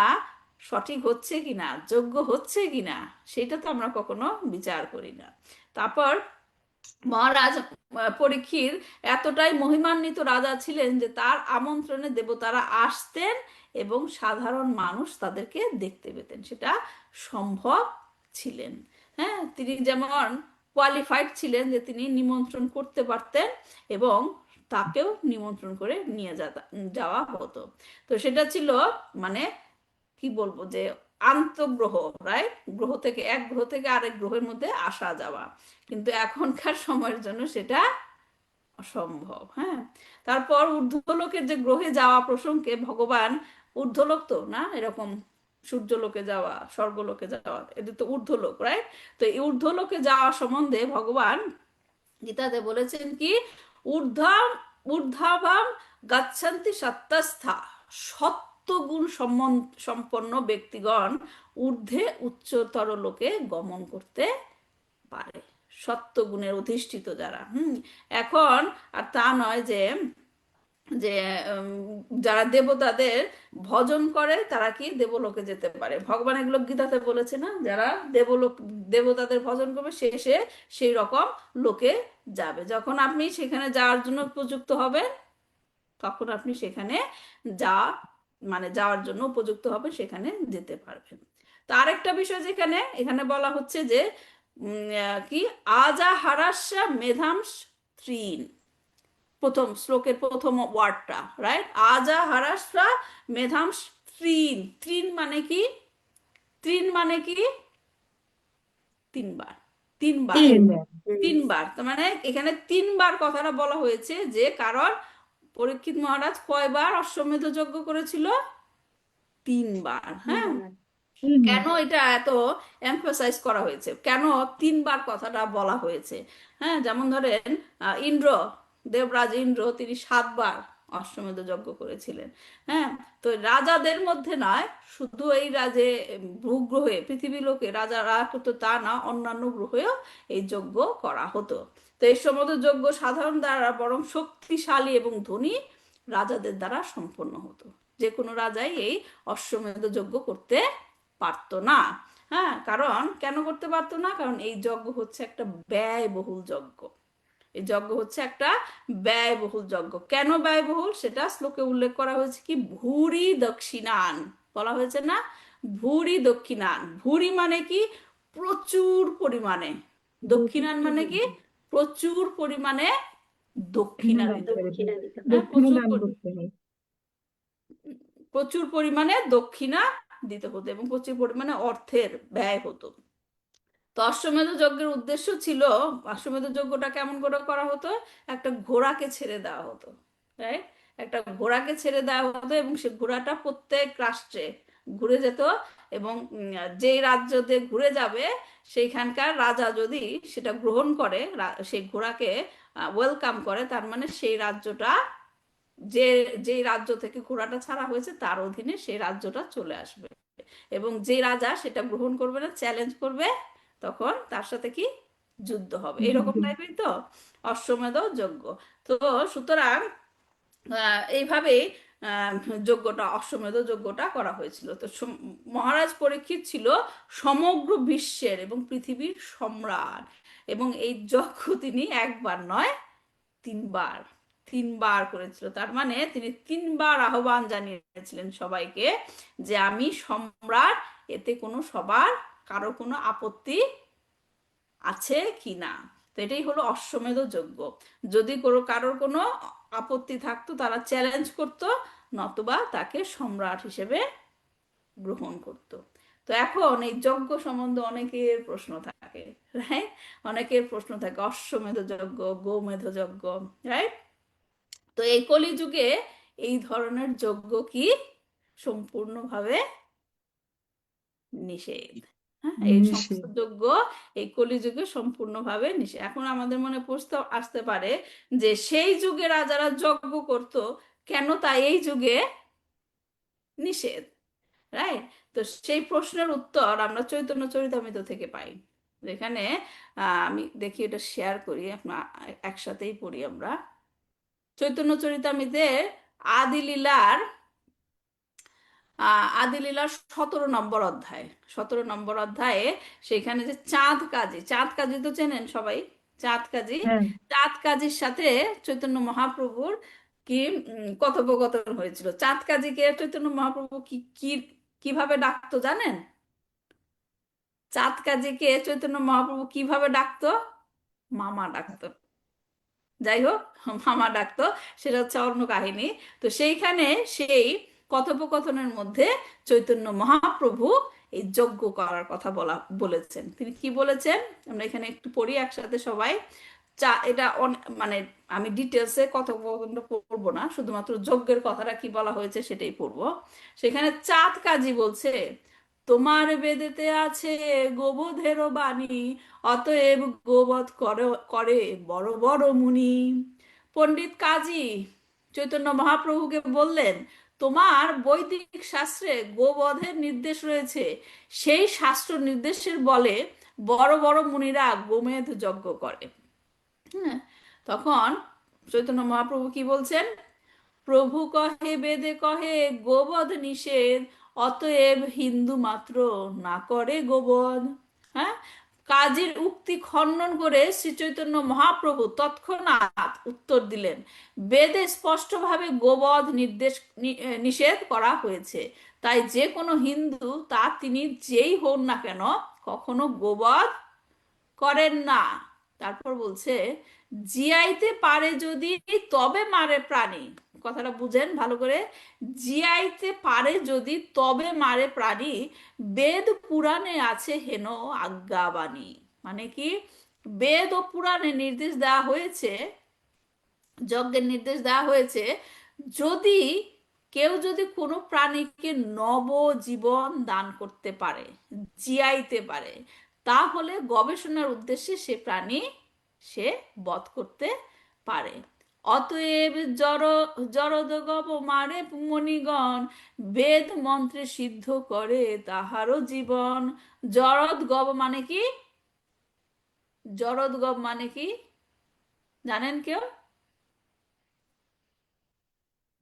[SPEAKER 1] সঠিক হচ্ছে কিনা, যোগ্য হচ্ছে কিনা, সেটা তো আমরা কখনো বিচার করি না। তারপর মহারাজ পরীক্ষিত এতটাই মহিমান্বিত রাজা ছিলেন যে তার আমন্ত্রণে দেবতারা আসতেন এবং সাধারণ মানুষ তাদেরকে দেখতে পেতেন, সেটা সম্ভব ছিলেন। হ্যাঁ, তিনি যেমন কোয়ালিফাইড ছিলেন যে তিনি নিমন্ত্রণ করতে পারতেন এবং তাকেও নিমন্ত্রণ করে নিয়ে যাওয়া হতো। তো সেটা ছিল মানে কি বলবো, যে আন্তঃগ্রহ, রাইট, গ্রহ থেকে এক গ্রহ থেকে আরেক গ্রহের মধ্যে আসা যাওয়া। কিন্তু এখনকার সময়ের জন্য সেটা অসম্ভব। হ্যাঁ, তারপর ঊর্ধ্বলোকের যে গ্রহে যাওয়া প্রসঙ্গে ভগবান, ঊর্ধ্বলোক তো না এরকম সূর্যলোকে যাওয়া, স্বর্গলোকে যাওয়া, এটা তো ঊর্ধ্বলোক, রাইট? তো এই ঊর্ধ্বলোকে যাওয়া সম্বন্ধে ভগবান গীতাতে বলেছেন কি, ঊর্ধ্বাম ঊর্ধ্বাভাম গচ্ছন্তি সত্যস্থা, সত্যগুণ সম্পন্ন ব্যক্তিগণ ঊর্ধ্বে উচ্চতর লোকে গমন করতে পারে, সত্যগুণের অধিষ্ঠিত যারা। এখন আর তা নয় যে যে যারা দেবতাদের ভজন করে তারা কি দেবলোকে যেতে পারে। ভগবান এগুলো গীতাতে বলেছে না, যারা দেবতাদের ভজন করবে শেষে সেই রকম লোকে যাবে। যখন আপনি সেখানে যাওয়ার জন্য উপযুক্ত হবেন, তখন আপনি সেখানে যাওয়ার জন্য উপযুক্ত হবে, সেখানে যেতে পারবেন। তো আরেকটা বিষয় যেখানে এখানে বলা হচ্ছে যে কি, আজা হারাস্যা মেধাম ত্রিন, প্রথম শ্লোকের প্রথম ওয়ার্ডটা, রাইট? আজা হারাস্যা মেধাম ত্রিন, ত্রিন মানে কি? ত্রিন মানে কি? তিনবার, তিনবার, তিনবার। তার মানে এখানে তিনবার কথাটা বলা হয়েছে, যে কারণ পরীক্ষিত মহারাজ কয়বার অশ্বমেধ যজ্ঞ করেছিল? 3 বার। হ্যাঁ,
[SPEAKER 5] তিনবার।
[SPEAKER 1] কেন এটা এত এমফাসাইজ করা হয়েছে, কেন 3 বার কথাটা বলা হয়েছে? হ্যাঁ, যেমন ধরেন ইন্দ্র, দেবরাজ ইন্দ্র, তিনি 7 বার অশ্বমেধ যজ্ঞ করেছিলেন। হ্যাঁ, তো রাজাদের মধ্যে নয়, শুধু এই রাজে ভূগ্রহে পৃথিবী লোকে রাজারা করতো তা না, অন্যান্য গ্রহেও এই যজ্ঞ করা হতো। তো এই সমস্ত যজ্ঞ সাধারণ দ্বারা বরং শক্তিশালী এবং ধনী রাজাদের দ্বারা সম্পন্ন হতো। যে কোনো রাজাই এই অশ্বমেধ যজ্ঞ করতে পারতো না। হ্যাঁ, কারণ কেন করতে পারতো না? কারণ এই যজ্ঞ হচ্ছে একটা ব্যয়বহুল যজ্ঞ। এই যজ্ঞ হচ্ছে একটা ব্যয়বহুল যজ্ঞ। কেন ব্যয়বহুল সেটা শ্লোকে উল্লেখ করা হয়েছে, কি ভূরি দক্ষিণান বলা হয়েছে না? ভূরি দক্ষিণান। ভূরি মানে কি? প্রচুর পরিমাণে। দক্ষিণান মানে কি? প্রচুর পরিমাণে
[SPEAKER 5] দক্ষিণা
[SPEAKER 1] দক্ষিণা
[SPEAKER 5] দান
[SPEAKER 1] দিতে
[SPEAKER 5] করে
[SPEAKER 1] হতো।
[SPEAKER 5] দিতে।
[SPEAKER 1] হ্যাঁ,
[SPEAKER 5] দক্ষিণা দান করতে হয়।
[SPEAKER 1] প্রচুর পরিমাণে দক্ষিণা দিতে হতো এবং প্রচুর পরিমাণে অর্থের ব্যয় হতো। তো অশ্বমেধ যজ্ঞের উদ্দেশ্য ছিল, অশ্বমেধ যজ্ঞটা কেমন করে করা হতো? একটা ঘোড়াকে ছেড়ে দেওয়া হতো, রাইট? একটা ঘোড়াকে ছেড়ে দেওয়া হতো এবং সে ঘোড়াটা প্রত্যেক রাষ্ট্রে ঘুরে যেত, এবং যেই রাজ্য দিয়ে ঘুরে যাবে সেইখানকার রাজা যদি সেটা গ্রহণ করে, সেই ঘোড়াকে ওয়েলকাম করে, তার মানে সেই রাজ্যটা, যে যেই রাজ্য থেকে ঘোড়াটা ছাড়া হয়েছে তার অধীনে সেই রাজ্যটা চলে আসবে। এবং যে রাজা সেটা গ্রহণ করবে না, চ্যালেঞ্জ করবে, তখন তার সাথে কি যুদ্ধ হবে। এরকম টাইপের তো অশ্বমেধ যজ্ঞ। তো সুতরাং এইভাবেই আহ, যজ্ঞটা, অশ্বমেধ যজ্ঞটা করা হয়েছিল। তো মহারাজ পরীক্ষিত ছিল সমগ্র বিশ্বের এবং পৃথিবীর সম্রাট, এবং এই যজ্ঞ তিনি 1 বার নয় 3 বার, 3 বার করেছিল। তার মানে তিনি 3 বার আহ্বান জানিয়েছিলেন সবাইকে যে আমি সম্রাট, এতে কোনো সবার কারো কোনো আপত্তি আছে কি না। তো এটাই হলো অশ্বমেধ যজ্ঞ। যদি কারোর কোনো আপত্তি থাকতো তারা চ্যালেঞ্জ করতো, নতুবা তাকে সম্রাট হিসেবে গ্রহণ করত। তো এখন এই যজ্ঞ সম্বন্ধে অনেকের প্রশ্ন থাকে, রাইট? অনেকের প্রশ্ন থাকে অশ্বমেধ যজ্ঞ, গোমেধ যজ্ঞ, রাইট? তো এই কলিযুগে এই ধরনের যজ্ঞ কি সম্পূর্ণভাবে নিষেধ। হ্যাঁ, এই সমস্ত
[SPEAKER 5] নিষেধ।
[SPEAKER 1] যজ্ঞ এই কলিযুগে সম্পূর্ণভাবে নিষেধ। এখন আমাদের মনে প্রশ্ন আসতে পারে যে সেই যুগে রাজারা যজ্ঞ করত, কেন তা এই যুগে নিষেধ, রাইট? তো সেই প্রশ্নের উত্তর আমরা চৈতন্য চরিতামৃত থেকে পাই, যেখানে আমি দেখি এটা শেয়ার করি, আপনার একসাথেই পড়ি আমরা। চৈতন্য চরিতামৃতের আদি লীলার আদি লীলার 17 নম্বর অধ্যায়, 17 নম্বর অধ্যায়ে সেখানে যে চাঁদ কাজী, চাঁদ কাজী তো চেনেন সবাই, চাঁদ কাজী,
[SPEAKER 5] হ্যাঁ,
[SPEAKER 1] চাঁদ কাজীর সাথে চৈতন্য মহাপ্রভুর কি কথোপকথন হয়েছিল। চাঁদ কাজীকে চৈতন্য মহাপ্রভু কি কি কিভাবে ডাকতো জানেন? চাঁদ কাজীকে চৈতন্য মহাপ্রভু কিভাবে ডাকতো? মামা ডাকতো। যাই হোক, মামা ডাকতো, সেটা হচ্ছে অন্য কাহিনী। তো সেইখানে সেই কথোপকথনের মধ্যে চৈতন্য মহাপ্রভু এই যজ্ঞ করার কথা বলেছেন। তিনি কি বলেছেন আমরা এখানে একটু পড়ি একসাথে সবাই। এটা মানে আমি ডিটেলসে কথোপকথনটা পড়বো না, শুধুমাত্র যজ্ঞের কথাটা কি বলা হয়েছে সেটাই পড়বো। সেখানে চাঁদ কাজী বলছে, তোমার বেদেতে আছে গোবধেরও বাণী, অতএব গোবধ করে করে বড় বড় মুনি। পণ্ডিত কাজী চৈতন্য মহাপ্রভুকে বললেন, তোমার বৈদিক শাস্ত্রে গোবধের নির্দেশ রয়েছে, সেই শাস্ত্র নির্দেশের বলে বড় বড় মুনিরা গোমেধ যজ্ঞ করে। হ্যাঁ, তখন চৈতন্য মহাপ্রভু কি বলছেন? প্রভু কহে বেদে কহে গোবধ নিষেধ, অতএব হিন্দু মাত্র না করে গোবধ। হ্যাঁ, কাজীর উক্তি খণ্ডন করে শ্রী চৈতন্য মহাপ্রভু তৎক্ষণাৎ উত্তর দিলেন, বেদে স্পষ্টভাবে গোবধ নিষেধ করা হয়েছে, তাই যে কোনো হিন্দু, তা তিনি যেই হন না কেন, কখনো গোবধ করেন না। তারপর বলছে, জিয়াইতে পারে যদি তবে মারে প্রাণী। কথাটা বুঝেন ভালো করে। জিয়াইতে পারে যদি তবে মারে প্রাণী, বেদ পুরাণে আছে হেন আজ্ঞাবাণী। মানে কি? বেদ ও পুরাণে নির্দেশ দেওয়া হয়েছে, যজ্ঞের নির্দেশ দেওয়া হয়েছে, যদি কেউ যদি কোনো প্রাণীকে নবজীবন দান করতে পারে, জিয়াইতে পারে, তাহলে গবেষণার উদ্দেশ্যে সে প্রাণী সে বধ করতে পারে। অতএব জড়দগব মারে মণিগণ, বেদ মন্ত্রে সিদ্ধ করে তাহারও জীবন। জড়দগব মানে কি? জড়দগব মানে কি জানেন কেউ?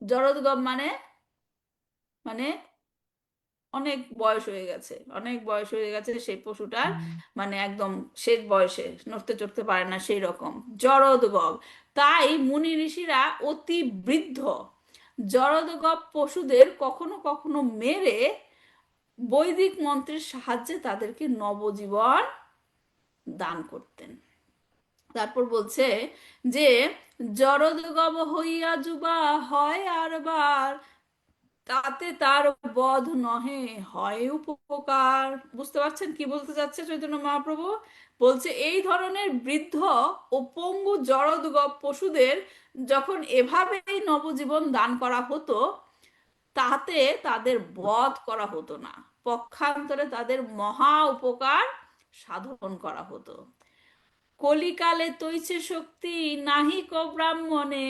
[SPEAKER 1] জড়দগব মানে মানে অনেক বয়স হয়ে গেছে, অনেক বয়স হয়ে গেছে সেই পশুটার, মানে একদম শেষ বয়সে, নড়তে চড়তে পারে না সেই রকম, জড়োদ্গব। তাই মুনি ঋষিরা অতি বৃদ্ধ জড়োদ্গব পশুদের কখনো কখনো মেরে বৈদিক মন্ত্রের সাহায্যে তাদেরকে নবজীবন দান করতেন। তারপর বলছে যে জড়োদ্গব হইয়া যুবা হয় আর বার, তাতে তার বধ নহে হয় উপকার। বুঝতে পারছেন কি বলতে চাচ্ছে চৈতন্য মহাপ্রভু? বলছে এই ধরনের বৃদ্ধ ও পঙ্গু জড়োদ্গব পশুদের যখন এভাবেই নবজীবন দান করা হতো, তাতে তাদের বধ করা হতো না, পক্ষান্তরে তাদের মহা উপকার সাধন করা হতো। কলিকালে তৈছে শক্তি নাহি ক ব্রাহ্মণে,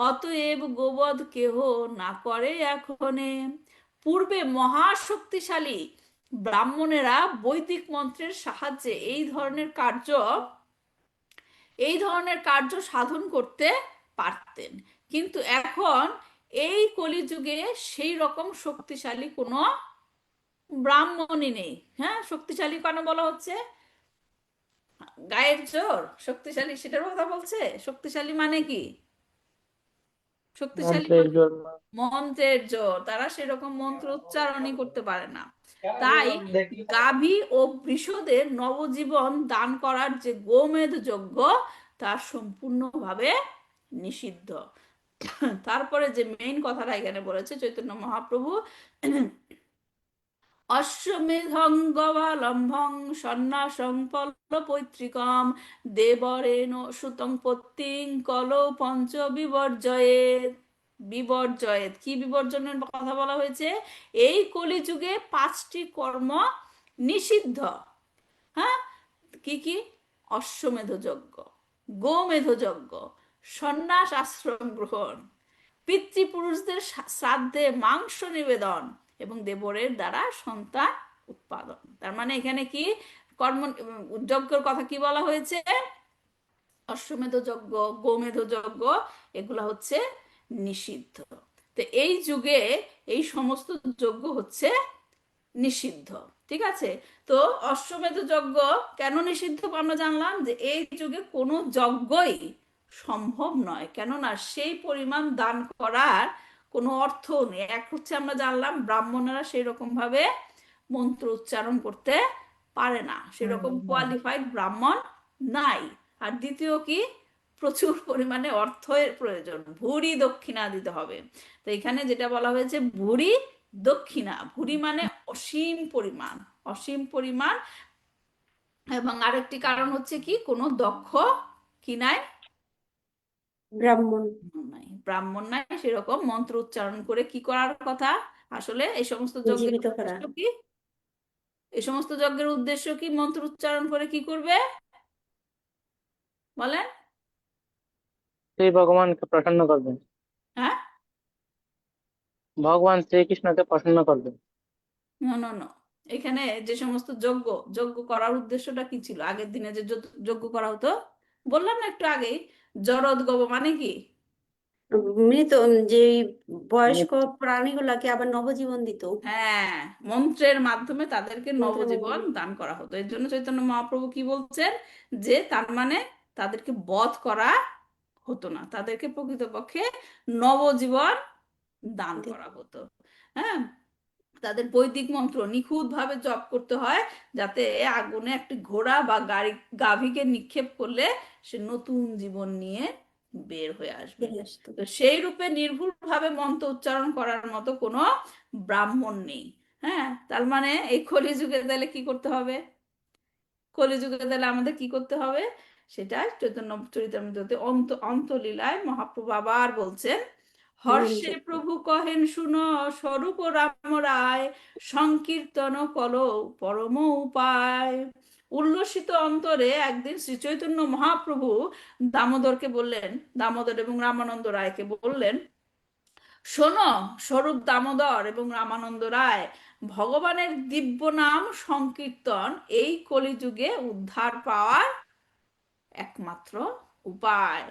[SPEAKER 1] অতএব গোবধ কেহ না করে এখনে। পূর্বে মহাশক্তিশালী ব্রাহ্মণেরা বৈদিক মন্ত্রের সাহায্যে এই ধরনের কার্য সাধন করতে পারতেন, কিন্তু এখন এই কলিযুগে সেই রকম শক্তিশালী কোনো ব্রাহ্মণই নেই। হ্যাঁ, শক্তিশালী কেন বলা হচ্ছে? গায়ের জোর শক্তিশালী সেটার কথা বলছে? শক্তিশালী মানে কি? শক্তিশালী
[SPEAKER 7] মন্ত্রের
[SPEAKER 1] মানে
[SPEAKER 7] জন্য।
[SPEAKER 1] মন্ত্রের জোর, তারা সেরকম মন্ত্র উচ্চারণই করতে পারে না। তাই গাভী ও বৃষদের নবজীবন দান করার যে গোমেধ যজ্ঞ, তা সম্পূর্ণভাবে নিষিদ্ধ। তারপরে যে মেইন কথাটা এখানে বলেছে চৈতন্য মহাপ্রভু, অশ্বমেধং গবালম্ভং সন্ন্যাসং পৈতৃকম দেবরেণ সুতং পত্তিং কলৌ পঞ্চ বিবর্জয়েত। বিবর্জয়েত কি বিবর্জনের কথা বলা হয়েছে? এই কলিযুগে 5টি কর্ম নিষিদ্ধ। হ্যাঁ, কি কি? অশ্বমেধ যজ্ঞ, গোমেধ যজ্ঞ, সন্ন্যাস আশ্রম গ্রহণ, পিতৃপুরুষদের শ্রাদ্ধে মাংস নিবেদন এবং দেবরের দ্বারা সন্তান উৎপাদন। তার মানে এখানে কি কর্ম যজ্ঞের কথা কি বলা হয়েছে? অশ্বমেধ যজ্ঞ, গোমেধ যজ্ঞ, এগুলা হচ্ছে নিষিদ্ধ। তো এই যুগে এই সমস্ত যজ্ঞ হচ্ছে নিষিদ্ধ। ঠিক আছে? তো অশ্বমেধ যজ্ঞ কেন নিষিদ্ধ আমরা জানলাম, যে এই যুগে কোনো যজ্ঞই সম্ভব নয়, কেননা সেই পরিমাণ দান করার কোনো অর্থ নেই। এক হচ্ছে আমরা জানলাম ব্রাহ্মণেরা সেই রকম ভাবে মন্ত্র উচ্চারণ করতে পারে না, সেরকম কোয়ালিফাইড ব্রাহ্মণ নাই। আর দ্বিতীয় কি, প্রচুর পরিমাণে অর্থের প্রয়োজন, ভুরি দক্ষিণা দিতে হবে। তো এখানে যেটা বলা হয়েছে ভুরি দক্ষিণা, ভুরি মানে অসীম পরিমাণ, অসীম পরিমাণ। এবং আরেকটি কারণ হচ্ছে কি, কোনো দক্ষ কি নাই,
[SPEAKER 4] ব্রাহ্মণ
[SPEAKER 1] নাই, ব্রাহ্মণ নাই সেরকম মন্ত্র উচ্চারণ করে কি করার কথা। আসলে এই সমস্ত যজ্ঞের
[SPEAKER 4] জীবিত করা।
[SPEAKER 1] উদ্দেশ্য কি? এই সমস্ত যজ্ঞের উদ্দেশ্য কি? মন্ত্র উচ্চারণ করে কি করবে বলেন?
[SPEAKER 7] শ্রী ভগবানকে প্রসন্ন করবেন।
[SPEAKER 1] হ্যাঁ,
[SPEAKER 7] ভগবান শ্রীকৃষ্ণকে প্রসন্ন করবেন।
[SPEAKER 1] না না না, এখানে যে সমস্ত যজ্ঞ যজ্ঞ করার উদ্দেশ্যটা কি ছিল? আগের দিনে যে যজ্ঞ করা হতো, বললাম না একটু আগেই, জরোদ্গব মানে কি?
[SPEAKER 4] মৃত যে বয়স্ক প্রাণীগুলাকে আবার নবজীবন দিত
[SPEAKER 1] হ্যাঁ, মন্ত্রের মাধ্যমে তাদেরকে
[SPEAKER 4] মন্ত্রের
[SPEAKER 1] নবজীবন
[SPEAKER 4] মাধ্যমে।
[SPEAKER 1] দান করা হতো। এর জন্য চৈতন্য মহাপ্রভু কি বলছেন, যে তার মানে তাদেরকে বধ করা হতো না, তাদেরকে প্রকৃতপক্ষে নবজীবন দান করা হতো। হ্যাঁ, তাদের বৈদিক মন্ত্র নিখুঁত ভাবে জপ করতে হয়, যাতে আগুনে একটি ঘোড়া বা গাভীকে নিক্ষেপ করলে সে নতুন জীবন নিয়ে বের হয়ে আসবে।
[SPEAKER 4] ফিরে আসতো।
[SPEAKER 1] তো সেই রূপে নির্ভুল ভাবে মন্ত্র উচ্চারণ করার মতো কোনো ব্রাহ্মণ নেই। হ্যাঁ, তার মানে এই কলিযুগে তাহলে কি করতে হবে? কলিযুগে তাহলে আমাদের কি করতে হবে, সেটা চৈতন্য চরিতামৃততে অন্তলীলায় মহাপ্রভু আবার বলছেন। হর্ষে
[SPEAKER 4] যজ্ঞ।
[SPEAKER 1] প্রভু কহেন শুন, স্বরূপ রাম রায়, সংকীর্তন কলো পরম উপায়। উল্লসিত অন্তরে একদিন শ্রী চৈতন্য মহাপ্রভু দামোদরকে বললেন, দামোদর এবং রামানন্দ রায়কে বললেন, শোনো স্বরূপ দামোদর এবং রামানন্দ রায়, ভগবানের দিব্য নাম সংকীর্তন এই কলিযুগে উদ্ধার পাওয়ার একমাত্র উপায়।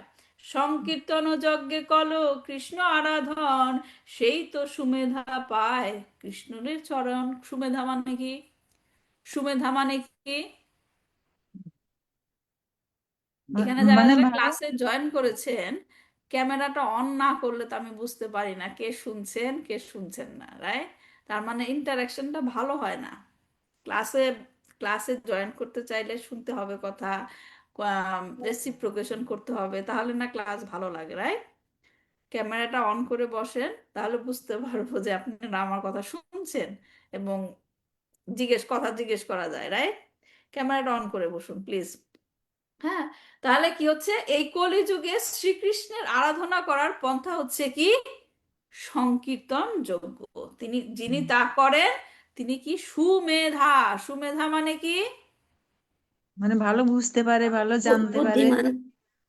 [SPEAKER 1] সংকীর্তন যজ্ঞে কল কৃষ্ণ আরাধন, সেই তো সুমেধা পায় কৃষ্ণের চরণ। সুমেধা মানে কি? সুমেধা মানে কি? এখানে যারা
[SPEAKER 5] মানে
[SPEAKER 1] যারা
[SPEAKER 5] ভালো।
[SPEAKER 1] ক্লাসে জয়েন করেছেন, ক্যামেরাটা অন না করলে তো আমি বুঝতে পারি না কে শুনছেন কে শুনছেন না, রাইট? তার মানে ইন্টারাকশনটা ভালো হয় না। ক্লাসে ক্লাসে জয়েন করতে চাইলে শুনতে হবে কথা, রেসিপ্রোকেশন করতে হবে, তাহলে না ক্লাস ভালো লাগে, রাইট? ক্যামেরাটা অন করে বসেন, তাহলে বুঝতে পারবো যে আপনারা আমার কথা শুনছেন এবং কথা জিজ্ঞেস করা যায়, রাইট? ক্যামেরাটা অন করে বসুন প্লিজ। হ্যাঁ, তাহলে কি হচ্ছে, এই কলিযুগে শ্রীকৃষ্ণের আরাধনা করার পন্থা হচ্ছে কি? সংকীর্তন যজ্ঞ। যিনি তা করেন তিনি কি? সুমেধা। সুমেধা মানে কি?
[SPEAKER 5] মানে ভালো বুঝতে পারে, ভালো জানতে পারে।
[SPEAKER 4] বুদ্ধিমান।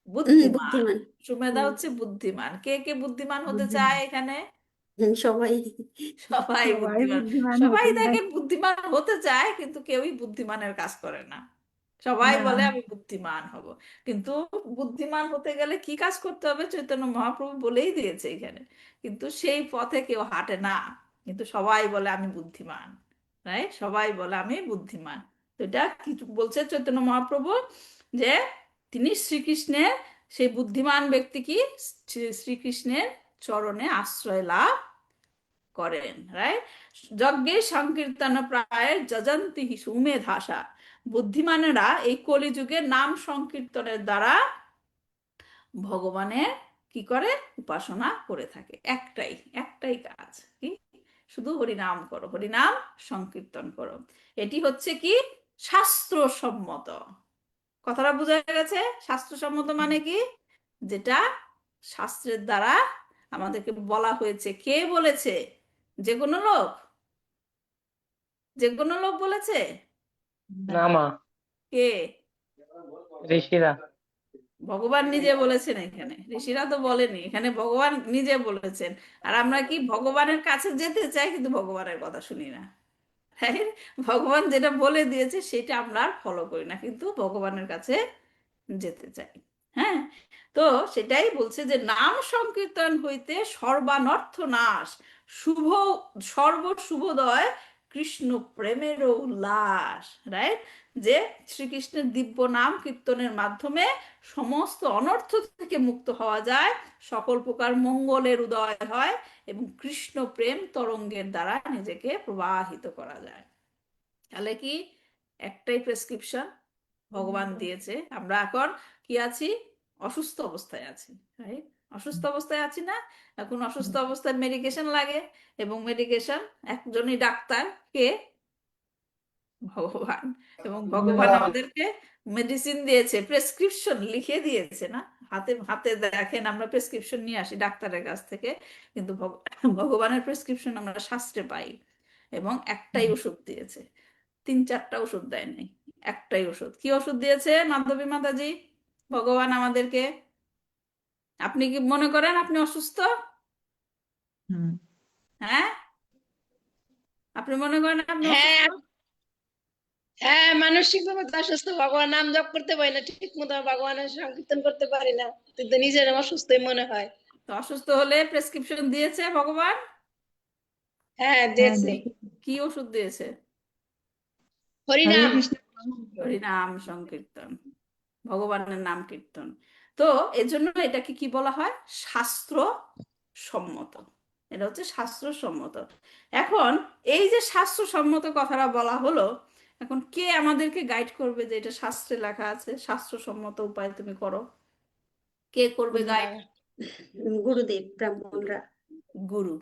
[SPEAKER 1] বুদ্ধিমান।
[SPEAKER 4] বুদ্ধিমান।
[SPEAKER 1] সুমেধা
[SPEAKER 4] হুম,
[SPEAKER 1] হচ্ছে বুদ্ধিমান। কে কে বুদ্ধিমান হতে চায়
[SPEAKER 5] বুদ্ধিমান।
[SPEAKER 1] এখানে?
[SPEAKER 4] সবাই।
[SPEAKER 1] সবাই
[SPEAKER 5] সবাই
[SPEAKER 1] বুদ্ধিমান।
[SPEAKER 5] বুদ্ধিমান
[SPEAKER 1] সবাই
[SPEAKER 5] হতে চায়।
[SPEAKER 1] দেখেন বুদ্ধিমান হতে চায়, কিন্তু কেউই বুদ্ধিমানের কাজ করে না। সবাই
[SPEAKER 5] না।
[SPEAKER 1] বলে আমি বুদ্ধিমান হব, কিন্তু বুদ্ধিমান হতে গেলে কি কাজ করতে হবে চৈতন্য মহাপ্রভু বলেই দিয়েছে এখানে, কিন্তু সেই পথে কেউ হাঁটে না। কিন্তু সবাই বলে আমি বুদ্ধিমান, রাইট? সবাই বলে আমি বুদ্ধিমান। তো এটা কি বলছে চৈতন্য মহাপ্রভু? যে তিনি শ্রীকৃষ্ণের, সেই বুদ্ধিমান ব্যক্তি কি শ্রীকৃষ্ণের চরণে আশ্রয় লাভ করেন, রাইট? যজ্ঞে সংকীর্তন প্রায় যজন্তি সুমেধাসা। বুদ্ধিমানেরা এই কলিযুগে নাম সংকীর্তনের দ্বারা ভগবানের কি করে? উপাসনা করে থাকে। একটাই একটাই কাজ কি? শুধু হরিনাম করো, হরিনাম সংকীর্তন করো। এটি হচ্ছে কি? শাস্ত্রসম্মত। কথাটা বোঝা গেছে? শাস্ত্রসম্মত মানে কি? যেটা শাস্ত্রের দ্বারা আমাদেরকে বলা হয়েছে। কে বলেছে? যে কোনো লোক? যে কোনো লোক বলেছে?
[SPEAKER 7] না মা,
[SPEAKER 1] কে?
[SPEAKER 7] ঋষিরা।
[SPEAKER 1] ভগবান নিজে বলেছেন এখানে, ঋষিরা তো বলেনি, এখানে ভগবান নিজে বলেছেন। আর আমরা কি ভগবানের কাছে যেতে চাই, কিন্তু ভগবানের কথা শুনি না, তাই? ভগবান যেটা বলে দিয়েছে সেটা আমরা আর ফলো করি না, কিন্তু ভগবানের কাছে যেতে চাই। হ্যাঁ, তো সেটাই বলছে যে নাম সংকীর্তন হইতে সর্বানর্থ নাশ, শুভ সর্ব শুভোদয় কৃষ্ণ প্রেমের উল্লাস, রাইট? যে শ্রীকৃষ্ণের দিব্য নাম কীর্তনের মাধ্যমে সমস্ত অনর্থ থেকে মুক্ত হওয়া যায়, সকল প্রকার মঙ্গলের উদয় হয় এবং কৃষ্ণ প্রেম তরঙ্গের দ্বারা নিজেকে প্রবাহিত করা যায়। তাহলে কি একটাই প্রেসক্রিপশন ভগবান দিয়েছে। আমরা এখন কি আছি? অসুস্থ অবস্থায় আছি, রাইট? অসুস্থ অবস্থায় আছি না? এখন অসুস্থ অবস্থায় মেডিকেশন লাগে, এবং মেডিকেশন একজনই ডাক্তার, কে? ভগবান। এবং ভগবান আমাদেরকে মেডিসিন দিয়েছে, প্রেসক্রিপশন লিখে দিয়েছে না? হাতে হাতে দেখেন, আমরা প্রেসক্রিপশন নিয়ে আসি ডাক্তারের কাছ থেকে, কিন্তু ভগবানের প্রেসক্রিপশন আমরা শাস্ত্রে পাই। এবং একটাই ওষুধ দিয়েছে, 3-4টা ওষুধ দেয় নাই, একটাই ওষুধ। কি ওষুধ দিয়েছে মাধবী মাতাজি ভগবান আমাদেরকে? আপনি কি মনে করেন আপনি অসুস্থ?
[SPEAKER 5] হুম।
[SPEAKER 1] হ্যাঁ, আপনি মনে করেন আপনি অসুস্থ?
[SPEAKER 8] হ্যাঁ, হ্যাঁ, মানসিক ভাবে তো অসুস্থ, ভগবান নাম জপ করতে পারি না ঠিক মতো, ভগবানের সংকীর্তন করতে পারি না, কিন্তু নিজের অসুস্থই মনে হয়।
[SPEAKER 1] তো অসুস্থ হলে প্রেসক্রিপশন দিয়েছে ভগবান?
[SPEAKER 8] হ্যাঁ,
[SPEAKER 5] হ্যাঁ,
[SPEAKER 8] দিয়েছে।
[SPEAKER 5] দেখি।
[SPEAKER 1] কি ওষুধ দিয়েছে?
[SPEAKER 5] হরে
[SPEAKER 8] হরিনাম।
[SPEAKER 5] কৃষ্ণ।
[SPEAKER 1] হরিনাম সংকীর্তন, ভগবানের নাম কীর্তন। তো এজন্য এটাকে কি বলা হয়? শাস্ত্র সম্মত। এটা হচ্ছে শাস্ত্র সম্মত। এখন এই যে শাস্ত্র সম্মত কথাটা বলা হলো, এখন কে আমাদেরকে গাইড করবে যে এটা শাস্ত্রে লেখা আছে, শাস্ত্র সম্মত উপায় তুমি করো? কে করবে গাইড?
[SPEAKER 4] গুরুদেব, ব্রাহ্মণরা।
[SPEAKER 1] গুরু।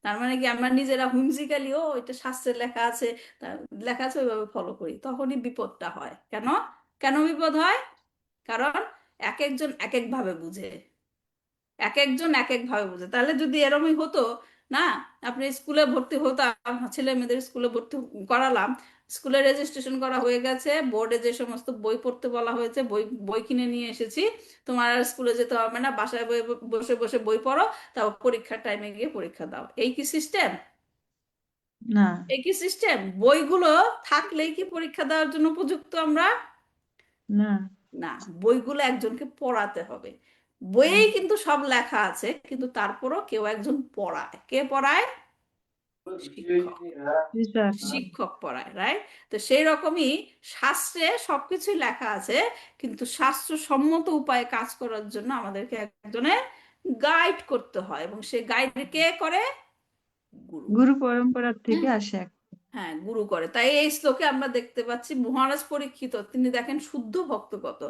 [SPEAKER 1] তার মানে কি আমরা নিজেরা হুমজিক্যালি ও এটা শাস্ত্রে লেখা আছে, লেখা আছে ওইভাবে ফলো করি, তখনই বিপদটা হয়। কেন? কেন বিপদ হয়? কারণ এক একজন এক এক ভাবে বুঝে, এক একজন এক এক ভাবে বোঝে। তাহলে যদি এরমই হতো না, আপনি স্কুলে ভর্তি হতাম, ছেলে মেয়েদের স্কুলে ভর্তি করালাম, স্কুলে রেজিস্ট্রেশন করা হয়ে গেছে, বোর্ডে যে সমস্ত বই পড়তে বলা হয়েছে বই বই কিনে নিয়ে এসেছি, তোমার আর স্কুলে যেতে হবে না, বাসায় বসে বসে বই পড়ো, তারপর পরীক্ষার টাইমে গিয়ে পরীক্ষা দাও। এই কি সিস্টেম?
[SPEAKER 5] না
[SPEAKER 1] এই কি সিস্টেম? বইগুলো থাকলেই কি পরীক্ষা দেওয়ার জন্য উপযুক্ত আমরা?
[SPEAKER 5] না
[SPEAKER 1] না, বইগুলো একজনকে পড়াতে হবে। বইয়েই কিন্তু সব লেখা আছে, কিন্তু তারপরও কেউ একজন পড়ায়। কে পড়ায়? শিক্ষক।
[SPEAKER 5] টিচার
[SPEAKER 1] শিক্ষক পড়ায়, রাইট? তো সেই রকমই শাস্ত্রে সবকিছুই লেখা আছে, কিন্তু শাস্ত্রসম্মত উপায়ে কাজ করার জন্য আমাদেরকে একজনের গাইড করতে হয়, এবং সে গাইড কে করে? গুরু।
[SPEAKER 5] গুরু পরম্পরা থেকে
[SPEAKER 1] হ্যাঁ,
[SPEAKER 5] আসে
[SPEAKER 1] হ্যাঁ, গুরু করে। তাই এই শ্লোকে আমরা দেখতে পাচ্ছি মহারাজ পরীক্ষিত তিনি দেখেন শুদ্ধ ভক্ত কত,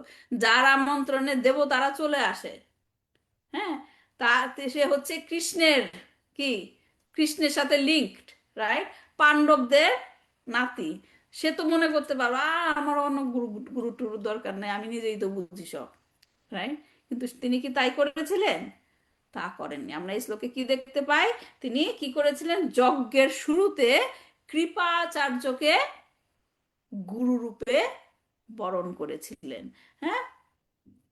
[SPEAKER 1] যার আমন্ত্রণে দেবতারা চলে আসে। হ্যাঁ, সে হচ্ছে কৃষ্ণের কি, কৃষ্ণের সাথে লিঙ্কড, রাইট? পাণ্ডবদের নাতি। সে তো মনে করতে পারো আমার অন্য গুরু গুরু টুরুর দরকার নেই, আমি নিজেই তো বুঝি সব, রাইট? কিন্তু তিনি কি তাই করেছিলেন? তা করেননি। আমরা এই শ্লোকে কি দেখতে পাই? তিনি কি করেছিলেন? যজ্ঞের শুরুতে কৃপাচার্যকে গুরু রূপে বরণ করেছিলেন। হ্যাঁ,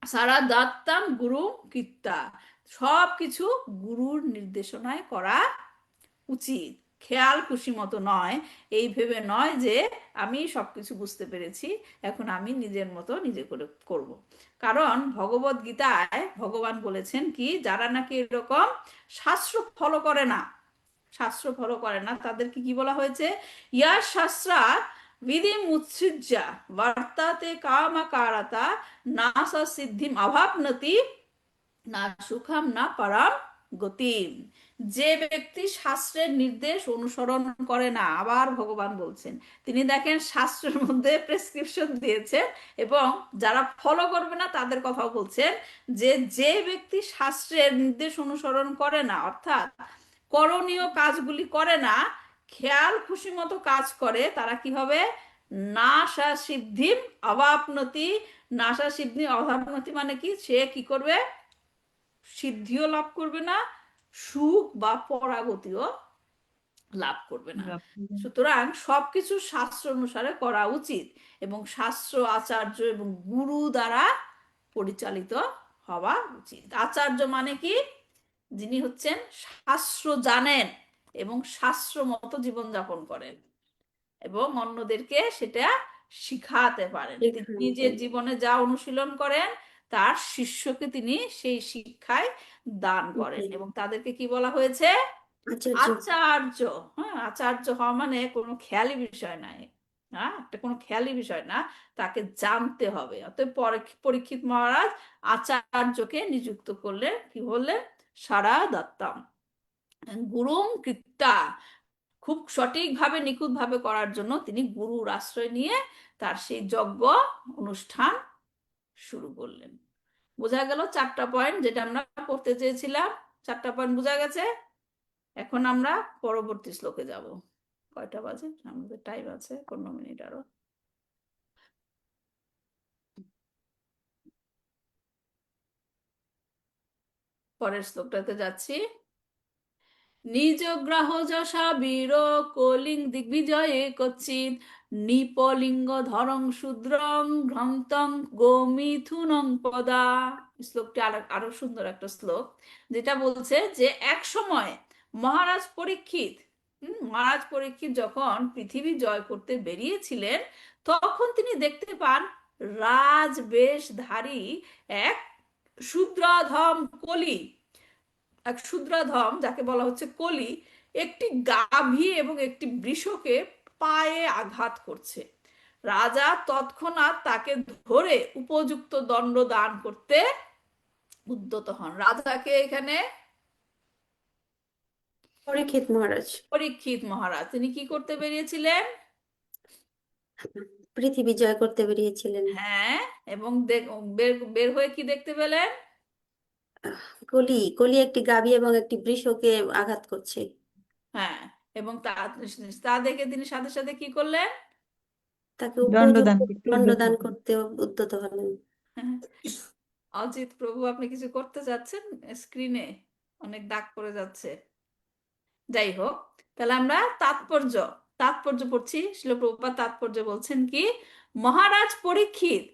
[SPEAKER 1] সারা দত্তাম গুরু কীর্তা, সবকিছু গুরুর নির্দেশনায় করা উচিত, খেয়াল খুশি মতো নয়। এই ভেবে নয় যে আমি সবকিছু বুঝতে পেরেছি, এখন আমি নিজের মতো নিজে করে করব। কারণ ভগবত গীতায় ভগবান বলেছেন কি, যারা নাকি এরকম শাস্ত্র ফলো করে না, শাস্ত্র ফলো করে না, তাদেরকে কি বলা হয়েছে? ইয়া শাস্ত্রা বিধিম উৎসৃজ্য বর্তাতে কামাকারতা নাসা সিদ্ধিম অভাবনতি না সুখাম না পরাম গতিম। যে ব্যক্তি শাস্ত্রের নির্দেশ অনুসরণ করে না, আবার ভগবান বলছেন, তিনি দেখেন শাস্ত্রের মধ্যে প্রেসক্রিপশন দিয়েছেন, এবং যারা ফলো করবে না তাদের কথাও বলছেন, যে যে ব্যক্তি শাস্ত্রের নির্দেশ অনুসরণ করে না, অর্থাৎ করণীয় কাজগুলি করে না, খেয়াল খুশি মতো কাজ করে, তারা কি হবে? নাশা সিদ্ধিম অবাপনতি। নাশা সিদ্ধি অভাবনতি মানে কি? সে কি করবে? সিদ্ধিও লাভ করবে না, সুখ বা পরাগতিও লাভ করবে না। সুতরাং সবকিছু শাস্ত্র অনুসারে করা উচিত, এবং শাস্ত্র আচার্য এবং গুরু দ্বারা পরিচালিত হওয়া উচিত। আচার্য মানে কি? যিনি হচ্ছেন শাস্ত্র জানেন এবং শাস্ত্র মতো জীবনযাপন করেন, এবং অন্যদেরকে সেটা শিখাতে পারেন। তিনি নিজের জীবনে যা অনুশীলন করেন, তার শিষ্যকে তিনি সেই শিক্ষায় দান করেন, এবং তাদেরকে কি বলা হয়েছে?
[SPEAKER 4] আচার্য।
[SPEAKER 1] আচার্য। হ্যাঁ, আচার্য হওয়া মানে কোনো খেয়ালি বিষয় নয়। হ্যাঁ, একটা কোনো খেয়ালি বিষয় না, তাকে জানতে হবে। অতএব পরীক্ষিত মহারাজ আচার্যকে নিযুক্ত করলেন, কি বললেন? সারা দত্তম গুরুম কৃত্তা, খুব সঠিকভাবে নিখুঁতভাবে করার জন্য তিনি গুরুর আশ্রয় নিয়ে তার সেই যজ্ঞ অনুষ্ঠান শুরু করলেন। বোঝা গেল 4টা পয়েন্ট যেটা আমরা করতে চেয়েছিলাম? 4টা পয়েন্ট বোঝা গেছে? এখন আমরা পরবর্তী শ্লোকে যাব। কয়টা বাজে? আমাদের টাইম আছে 15 মিনিট আরো। পরের শ্লোকটাতে যাচ্ছি। নিজ গ্রাহ যশা বীর কলিং দিগ্বিজয়ে কচ্ছিৎ নিপলিঙ্গ ধরং শূদ্রং ঘ্রন্তং গোমিথুনং পদা। শ্লোকটি আরো সুন্দর একটা শ্লোক, যেটা বলছে যে এক সময় মহারাজ পরীক্ষিত, মহারাজ পরীক্ষিত যখন পৃথিবী জয় করতে বেরিয়েছিলেন, তখন তিনি দেখতে পান রাজবেশধারী এক শূদ্রাধম কলি, এক শূদ্রাধম যাকে বলা হচ্ছে কলি, একটি গাভী এবং একটি বৃষকে পায়ে আঘাত করছে। রাজা তৎক্ষণাৎ তাকে ধরে উপযুক্ত দণ্ড দান করতে উদ্যত হন। রাজাকে এখানে?
[SPEAKER 4] পরীক্ষিত মহারাজ।
[SPEAKER 1] পরীক্ষিত মহারাজ। তিনি কি করতে বেরিয়েছিলেন?
[SPEAKER 4] পৃথিবী জয় করতে বেরিয়েছিলেন।
[SPEAKER 1] হ্যাঁ, এবং বের বের হয়ে কি দেখতে পেলেন?
[SPEAKER 4] কলি কলি একটি গাভী এবং একটি বৃষকে আঘাত করছে।
[SPEAKER 1] হ্যাঁ, এবং তা দেখে তিনি সাথে সাথে কি করলেন?
[SPEAKER 4] তাকে
[SPEAKER 5] দণ্ডদান
[SPEAKER 4] উপযুক্ত
[SPEAKER 5] করতে উদ্যত
[SPEAKER 4] দণ্ডদান
[SPEAKER 5] হন।
[SPEAKER 4] করতে উদ্যত হলেন।
[SPEAKER 1] অজিত প্রভু, আপনি কিছু করতে যাচ্ছেন? স্ক্রিনে অনেক দাগ পড়ে যাচ্ছে। যাই হোক, তাহলে আমরা তাৎপর্য তাৎপর্য পড়ছি। শিল প্রভুপাদ তাৎপর্য বলছেন কি, মহারাজ পরীক্ষিত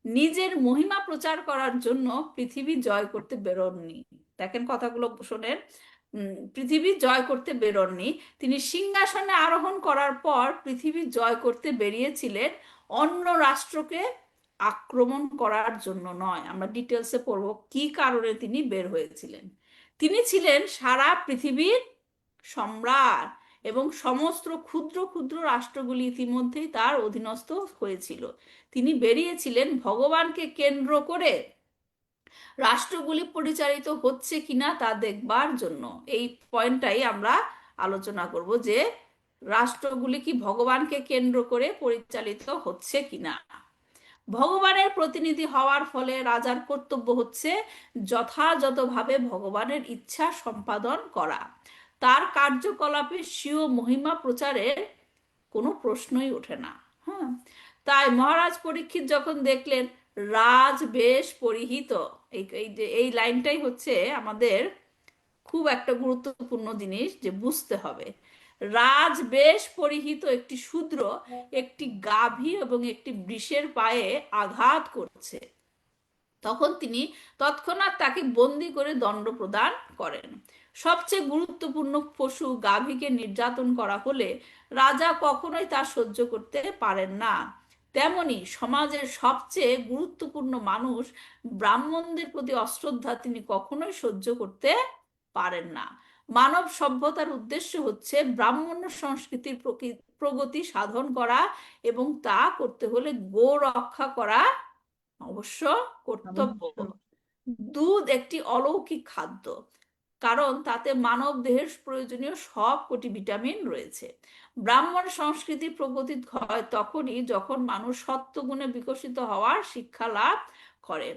[SPEAKER 1] নিজের মহিমা প্রচার করার জন্য পৃথিবী জয় করতে বেরোননি। দেখেন কথাগুলো শোনেন। পৃথিবী জয় করতে বেরোননি, তিনি সিংহাসনে আরোহণ করার পর পৃথিবী জয় করতে বেরিয়েছিলেন অন্য রাষ্ট্রকে আক্রমণ করার জন্য নয়। আমরা ডিটেলসে পড়বো কি কারণে তিনি বের হয়েছিলেন। তিনি ছিলেন সারা পৃথিবীর সম্রাট এবং সমস্ত ক্ষুদ্র ক্ষুদ্র রাষ্ট্রগুলি ইতিমধ্যেই তার অধীনস্থ হয়েছিল। তিনি বেরিয়েছিলেন ভগবানকে কেন্দ্র করে রাষ্ট্রগুলি পরিচালিত হচ্ছে কিনা তা দেখবার জন্য। এই পয়েন্টটাই আমরা আলোচনা করব যে রাষ্ট্রগুলি কি ভগবানকে কেন্দ্র করে পরিচালিত হচ্ছে কিনা। ভগবানের প্রতিনিধি হওয়ার ফলে রাজার কর্তব্য হচ্ছে যথাযথভাবে ভগবানের ইচ্ছা সম্পাদন করা। তার কার্যকলাপে স্বীয় মহিমা প্রচারের কোনো প্রশ্নই ওঠে না। হ্যাঁ, তাই মহারাজ পরীক্ষিত যখন দেখলেন রাজ বেশ পরিহিত, এই লাইনটাই হচ্ছে আমাদের খুব একটা গুরুত্বপূর্ণ জিনিস যে বুঝতে হবে। রাজ বেশ পরিহিত একটি শূদ্র একটি গাভী এবং একটি বৃষের পায়ে আঘাত করছে, তখন তিনি তৎক্ষণাৎ তাকে বন্দি করে দণ্ড প্রদান করেন। সবচেয়ে গুরুত্বপূর্ণ পশু গাভীকে নির্যাতন করা হলে রাজা কখনোই তা সহ্য করতে পারেন না। তেমনি সমাজের সবচেয়ে গুরুত্বপূর্ণ মানুষ ব্রাহ্মণদের প্রতি অশ্রদ্ধা তিনি কখনোই সহ্য করতে পারেন না। মানব সভ্যতার উদ্দেশ্য হচ্ছে ব্রাহ্মণ্য সংস্কৃতির প্রগতি সাধন করা এবং তা করতে হলে গো রক্ষা করা অবশ্য কর্তব্য। দুধ একটি অলৌকিক খাদ্য, কারণ তাতে মানব দেহের প্রয়োজনীয় সব কোটি ভিটামিন রয়েছে। ব্রাহ্মণ সংস্কৃতির প্রগতি হয় তখনই যখন মানুষ সত্ত্বগুণে বিকশিত হওয়ার শিক্ষা লাভ করে,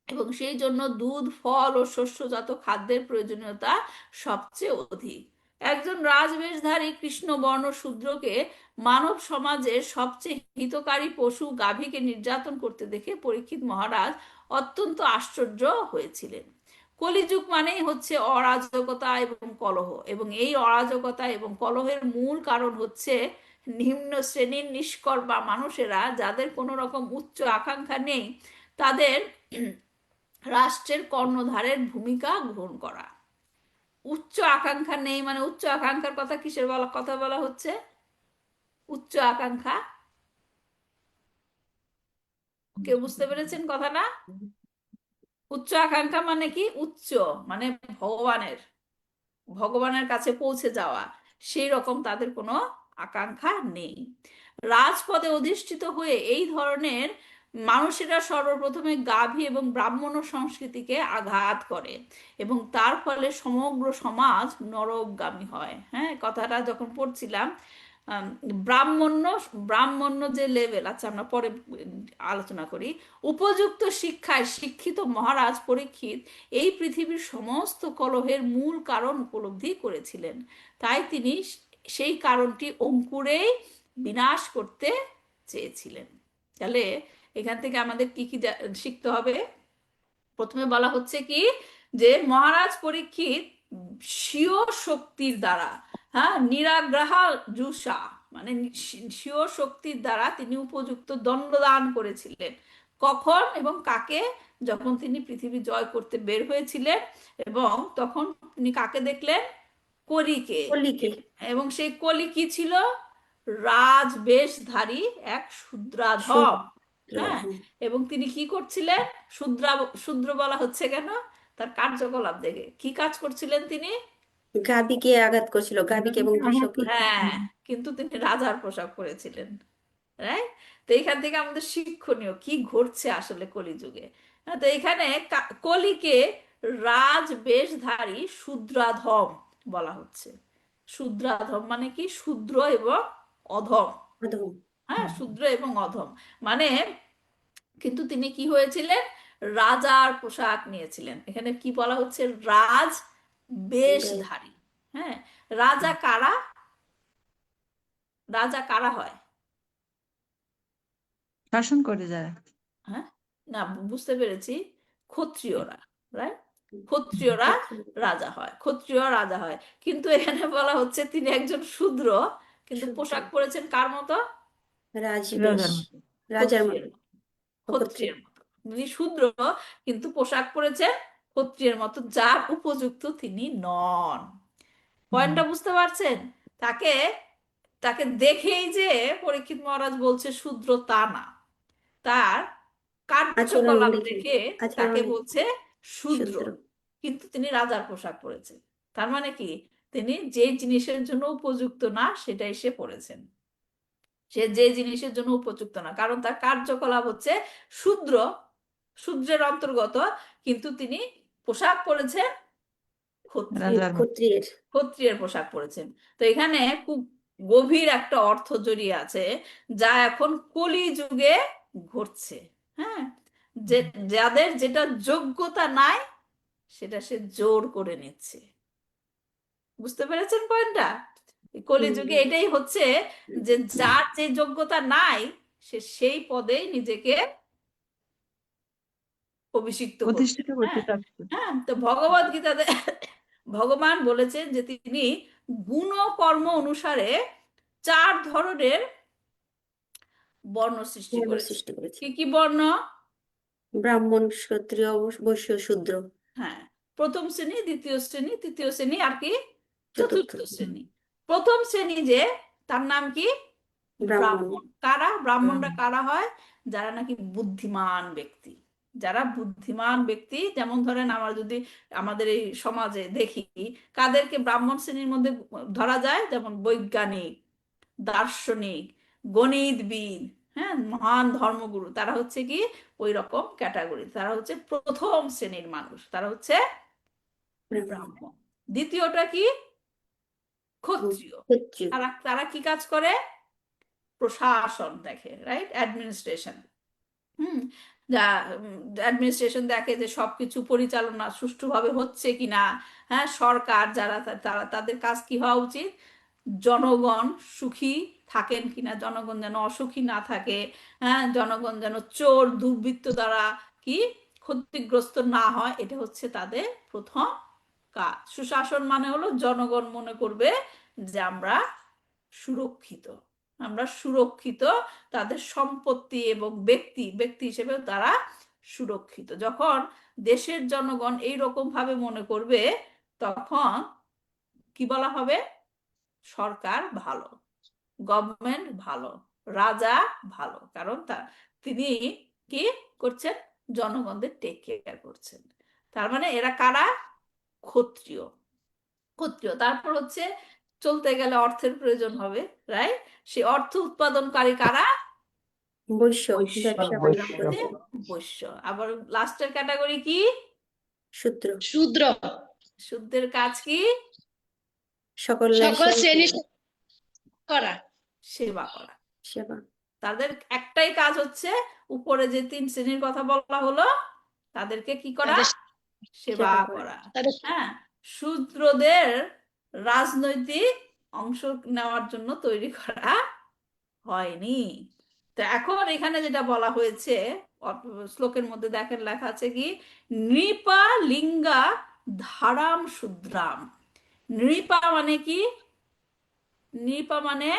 [SPEAKER 1] এবং সেই জন্য দুধ, ফল ও শস্যজাত খাদ্যের প্রয়োজনীয়তা সবচেয়ে অধিক। একজন রাজবেশধারী কৃষ্ণবর্ণ শূদ্রকে মানব সমাজের সবচেয়ে হিতকারী পশু গাভীকে নির্যাতন করতে দেখে পরীক্ষিত মহারাজ অত্যন্ত আশ্চর্য হয়েছিলেন। কলিযুগ মানেই হচ্ছে অরাজকতা এবং কলহ, এবং এই অরাজকতা এবং কলহের মূল কারণ হচ্ছে নিম্ন শ্রেণীর নিষ্কর্মা মানুষেরা, যাদের কোনো রকম উচ্চ আকাঙ্ক্ষা নেই, তাদের রাষ্ট্রের কর্ণধারের ভূমিকা গ্রহণ করা। উচ্চ আকাঙ্ক্ষা নেই মানে উচ্চ আকাঙ্ক্ষার কথা কিসের কথা বলা হচ্ছে? উচ্চ আকাঙ্ক্ষা, কেউ বুঝতে পেরেছেন কথাটা? উচ্চ আকাঙ্ক্ষা মানে কি? উচ্চ মানে ভগবানের ভগবানের কাছে পৌঁছে যাওয়া, সেই রকম তাদের কোনো আকাঙ্ক্ষা নেই। রাজপদে অধিষ্ঠিত হয়ে এই ধরনের মানুষেরা সর্বপ্রথমে গাভী এবং ব্রাহ্মণ সংস্কৃতিকে আঘাত করে এবং তার ফলে সমগ্র সমাজ নরকগামী হয়। হ্যাঁ, কথাটা যখন পড়ছিলাম, ব্রাহ্মণ্য ব্রাহ্মণ্য যে লেভেল, আচ্ছা আমরা পরে আলোচনা করি। উপযুক্ত শিক্ষায় শিক্ষিত মহারাজ পরীক্ষিত এই পৃথিবীর সমস্ত কলহের মূল কারণ উপলব্ধি করেছিলেন, তাই তিনি সেই কারণটি অঙ্কুরেই বিনাশ করতে চেয়েছিলেন। তাহলে এখান থেকে আমাদের কি কি শিখতে হবে? প্রথমে বলা হচ্ছে কি যে মহারাজ পরীক্ষিত স্বীয় শক্তির দ্বারা, হ্যাঁ, নিরাগ্রাহা জুষা মানে স্বীয় শক্তির দ্বারা তিনি উপযুক্ত দণ্ডদান করেছিলেন। কখন এবং কাকে? যখন তিনি পৃথিবী জয় করতে বের হয়েছিলেন, এবং তখন তিনি কাকে দেখলেন? কলিকে।
[SPEAKER 4] কলিকে।
[SPEAKER 1] এবং সেই কলি কি ছিল? রাজবেশধারী এক শূদ্রাধম। হ্যাঁ, এবং তিনি কি করছিলেন? শূদ্র বলা হচ্ছে কেন? তার কার্যকলাপ দেখে। কি কাজ করছিলেন তিনি?
[SPEAKER 4] গাভীকে আঘাত করছিল, গাভীকে এবং বৃষকে।
[SPEAKER 1] হ্যাঁ, কিন্তু তিনি রাজার পোশাক পরেছিলেন। রাইট? তো এখান থেকে আমাদের শিক্ষণীয় কি ঘটছে আসলে কলিযুগে। হ্যাঁ, তো এখানে কলিকে রাজবেশধারী শূদ্রাধম বলা হচ্ছে। শূদ্রাধম মানে কি? শূদ্র এবং অধম। হ্যাঁ, শূদ্র এবং অধম মানে, কিন্তু তিনি কি হয়েছিলেন? রাজার পোশাক নিয়েছিলেন। এখানে কি বলা হচ্ছে? রাজ বেশধারী। হ্যাঁ, রাজা কারা? রাজা কারা হয়?
[SPEAKER 5] শাসন করে যারা।
[SPEAKER 1] হ্যাঁ, না বুঝতে পেরেছি, ক্ষত্রিয়রা, রাইট? ক্ষত্রিয়রা রাজা হয়, ক্ষত্রিয় রাজা হয়। কিন্তু এখানে বলা হচ্ছে তিনি একজন শূদ্র, কিন্তু
[SPEAKER 4] শূদ্র।
[SPEAKER 1] পোশাক পরেছেন কার মতো?
[SPEAKER 5] রাজার
[SPEAKER 4] রাজবেশ,
[SPEAKER 5] মতো।
[SPEAKER 4] রাজার
[SPEAKER 1] ক্ষত্রিয়ের
[SPEAKER 4] মতো,
[SPEAKER 1] মতো, ক্ষত্রিয়ের মতো। তিনি শূদ্র কিন্তু পোশাক পরেছেন ক্ষত্রিয়ের মতো, যার উপযুক্ত তিনি নন। পয়েন্টটা বুঝতে পারছেন? তাকে তাকে দেখেই যে পরীক্ষিত মহারাজ বলছে শূদ্র তা না, তার
[SPEAKER 4] আচরণ
[SPEAKER 1] কার্যকলাপ
[SPEAKER 4] দেখে,
[SPEAKER 1] দেখে তাকে
[SPEAKER 4] আচরণ
[SPEAKER 1] বলছে শূদ্র,
[SPEAKER 4] শূদ্র।
[SPEAKER 1] কিন্তু তিনি রাজার পোশাক পরেছেন। তার মানে কি, তিনি যে জিনিসের জন্য উপযুক্ত না সেটাই সে পরেছেন। সে যে জিনিসের জন্য উপযুক্ত না, কারণ তার কার্যকলাপ হচ্ছে শূদ্র, শূদ্রের অন্তর্গত, কিন্তু তিনি পোশাক পরেছেন ক্ষত্রিয়,
[SPEAKER 5] রাজার মতো।
[SPEAKER 4] ক্ষত্রিয়ের।
[SPEAKER 1] ক্ষত্রিয়ের পোশাক পরেছেন। তো এখানে খুব গভীর একটা অর্থ জড়িয়ে আছে, যা এখন কলি যুগে ঘটছে। হ্যাঁ, যে যাদের যেটা যোগ্যতা নাই সেটা সে জোর করে নিচ্ছে। বুঝতে পেরেছেন পয়েন্টটা? কলিযুগে এটাই হচ্ছে, যে যার যে যোগ্যতা নাই সে সেই পদে নিজেকে অভিষিক্ত করছে।
[SPEAKER 5] প্রতিষ্ঠিত করতে
[SPEAKER 1] হ্যাঁ,
[SPEAKER 5] চাচ্ছে।
[SPEAKER 1] হ্যাঁ। তো ভগবদ গীতাতে ভগবান বলেছেন যে তিনি গুণ কর্ম অনুসারে 4 ধরনের বর্ণ সৃষ্টি
[SPEAKER 4] বর্ণ
[SPEAKER 1] করেছেন।
[SPEAKER 4] সৃষ্টি করেছে।
[SPEAKER 1] কি কি বর্ণ?
[SPEAKER 4] ব্রাহ্মণ, ক্ষত্রিয়, বৈশ্য, শূদ্র।
[SPEAKER 1] হ্যাঁ, প্রথম শ্রেণী, দ্বিতীয় শ্রেণী, তৃতীয় শ্রেণী, আর কি
[SPEAKER 4] চতুর্থ
[SPEAKER 1] চতুর্থ শ্রেণী। প্রথম শ্রেণী যে, তার নাম কি?
[SPEAKER 4] ব্রাহ্মণ।
[SPEAKER 1] ব্রাহ্মণ। কারা ব্রাহ্মণরা? কারা হয়? যারা নাকি বুদ্ধিমান ব্যক্তি। যারা বুদ্ধিমান ব্যক্তি, যেমন ধরেন আমরা যদি আমাদের এই সমাজে দেখি, কাদেরকে ব্রাহ্মণ শ্রেণীর মধ্যে ধরা যায়? যেমন বৈজ্ঞানিক, দার্শনিক, গণিতবিদ, হ্যাঁ, মহান ধর্মগুরু, তারা হচ্ছে কি ওই রকম ক্যাটাগরি, তারা হচ্ছে প্রথম শ্রেণীর মানুষ, তারা হচ্ছে ব্রাহ্মণ। দ্বিতীয়টা কি? ক্ষত্রিয়।
[SPEAKER 4] ক্ষত্রিয়।
[SPEAKER 1] তারা তারা কি কাজ করে? প্রশাসন দেখে, রাইট? অ্যাডমিনিস্ট্রেশন। যা অ্যাডমিনিস্ট্রেশন দেখে যে সবকিছু পরিচালনা সুষ্ঠুভাবে হচ্ছে কিনা। হ্যাঁ, সরকার যারা তারা তাদের কাজ কি হওয়া উচিত? জনগণ সুখী থাকেন কিনা, জনগণ যেন অসুখী না থাকে। হ্যাঁ, জনগণ যেন চোর দুর্বৃত্ত দ্বারা কি ক্ষতিগ্রস্ত না হয়, এটা হচ্ছে তাদের প্রথম কাজ। সুশাসন মানে হলো জনগণ মনে করবে যে আমরা সুরক্ষিত, আমরা সুরক্ষিত, তাদের সম্পত্তি এবং ব্যক্তি ব্যক্তি হিসেবেও তারা সুরক্ষিত। যখন দেশের জনগণ এই রকম ভাবে মনে করবে, তখন কি বলা হবে? সরকার ভালো, গভর্নমেন্ট ভালো, রাজা ভালো, কারণ তিনি কি করছেন? জনগণদের টেক কেয়ার করছেন। তার মানে এরা কারা? ক্ষত্রিয়। ক্ষত্রিয়। তারপর হচ্ছে চলতে গেলে অর্থের প্রয়োজন হবে, রাইট? সে অর্থ উৎপাদনকারী কারা?
[SPEAKER 4] বৈশ্য,
[SPEAKER 1] বৈশ্য।
[SPEAKER 4] ব্যবসা
[SPEAKER 7] বৈশ্য।
[SPEAKER 4] বাণিজ্য
[SPEAKER 1] হচ্ছে
[SPEAKER 4] করে।
[SPEAKER 1] বৈশ্য। আবার লাস্টের ক্যাটাগরি কি?
[SPEAKER 4] শূদ্র।
[SPEAKER 8] শূদ্র।
[SPEAKER 1] শূদ্রের কাজ কি?
[SPEAKER 4] সকলের
[SPEAKER 8] সকল শ্রেণী করা।
[SPEAKER 1] সেবা করা।
[SPEAKER 4] সেবা।
[SPEAKER 1] তাদের একটাই কাজ হচ্ছে, উপরে যে 3 শ্রেণীর কথা বলা হলো, তাদেরকে কি করা?
[SPEAKER 8] তাদের
[SPEAKER 1] সেবা
[SPEAKER 4] সেবা করা।
[SPEAKER 1] করা।
[SPEAKER 8] তাদের
[SPEAKER 1] হ্যাঁ, শূদ্রদের রাজনৈতিক অংশ নেওয়ার জন্য তৈরি করা হয়নি। তো এখন এখানে যেটা বলা হয়েছে শ্লোকের মধ্যে, দেখেন লেখা আছে কি? নৃপা লিঙ্গা ধারাম শূদ্রাম। নৃপা মানে কি? নৃপা মানে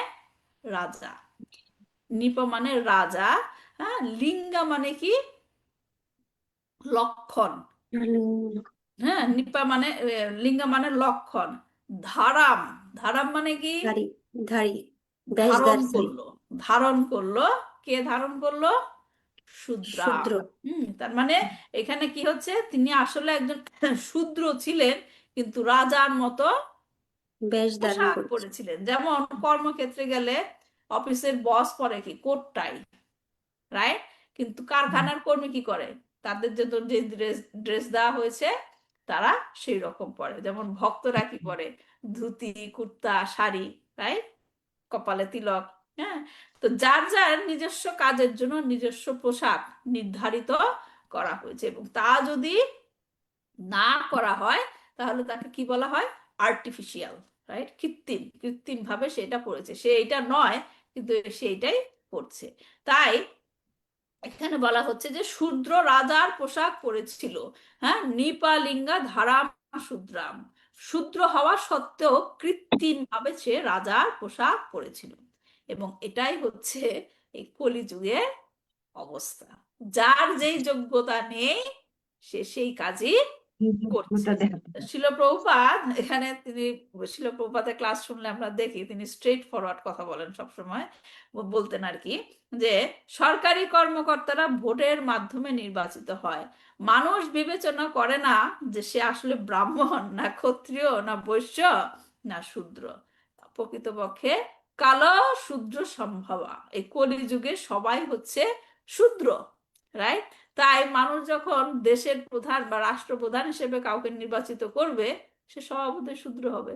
[SPEAKER 1] রাজা, নৃপ মানে রাজা। হ্যাঁ, লিঙ্গা মানে কি? লক্ষণ। হ্যাঁ, নিপা মানে লিঙ্গা মানে লক্ষণ। ধারাম, ধারাম মানে কি?
[SPEAKER 4] ধারী, ধারী,
[SPEAKER 1] ধারণ
[SPEAKER 4] বেশধারী।
[SPEAKER 1] করলো, ধারণ করলো। কে ধারণ করলো? শূদ্রাম।
[SPEAKER 4] শূদ্র।
[SPEAKER 1] তার মানে এখানে কি হচ্ছে? তিনি আসলে একজন শূদ্র ছিলেন, কিন্তু রাজার মতো
[SPEAKER 4] বেশ ধারণ
[SPEAKER 1] পোশাক
[SPEAKER 4] করেছে।
[SPEAKER 1] পরেছিলেন। যেমন কর্মক্ষেত্রে গেলে অফিসের বস পরে কি? Coat tie, right? কিন্তু কারখানার কর্মী কি করে? তাদের যে ড্রেস ড্রেস দেওয়া হয়েছে, তারা সেই রকম পরে। যেমন ভক্তরা কি পরে? ধুতি, কুর্তা, শাড়ি, রাইট? কপালে তিলক। হ্যাঁ, তো যার যার নিজস্ব কাজের জন্য নিজস্ব পোশাক নির্ধারিত করা হয়েছে, এবং তা যদি না করা হয় তাহলে তাকে কি বলা হয়? Artificial, right? কৃত্রিম, কৃত্রিম ভাবে সেটা পড়েছে, সে এটা নয় কিন্তু সে এটাই করছে। তাই এখানে বলা হচ্ছে যে শূদ্র রাজার পোশাক পরেছিল, হ্যাঁ, নিপালিঙ্গা ধারাম শূদ্রাম, শূদ্র হওয়া সত্ত্বেও কৃত্রিম ভাবে সে রাজার পোশাক পরেছিল। এবং এটাই হচ্ছে এই কলিযুগের অবস্থা, যার যেই যোগ্যতা নেই সে সেই কাজই করছে। শিল প্রভুপাদ এখানে তিনি, শিল প্রভুপাদের ক্লাস শুনলে আমরা দেখি তিনি স্ট্রেট ফরওয়ার্ড কথা বলেন সবসময়, বলতেন আর কি, যে সরকারি কর্মকর্তারা ভোটের মাধ্যমে নির্বাচিত হয়। মানুষ বিবেচনা করে না যে সে আসলে ব্রাহ্মণ না ক্ষত্রিয় না বৈশ্য না শূদ্র। প্রকৃতপক্ষে কালো শূদ্র সম্ভবা, এই কলিযুগে সবাই হচ্ছে শূদ্র, রাইট? তাই মানুষ যখন দেশের প্রধান বা রাষ্ট্রপ্রধান হিসেবে কাউকে নির্বাচিত করবে, সে স্বভাবতই শূদ্র হবে,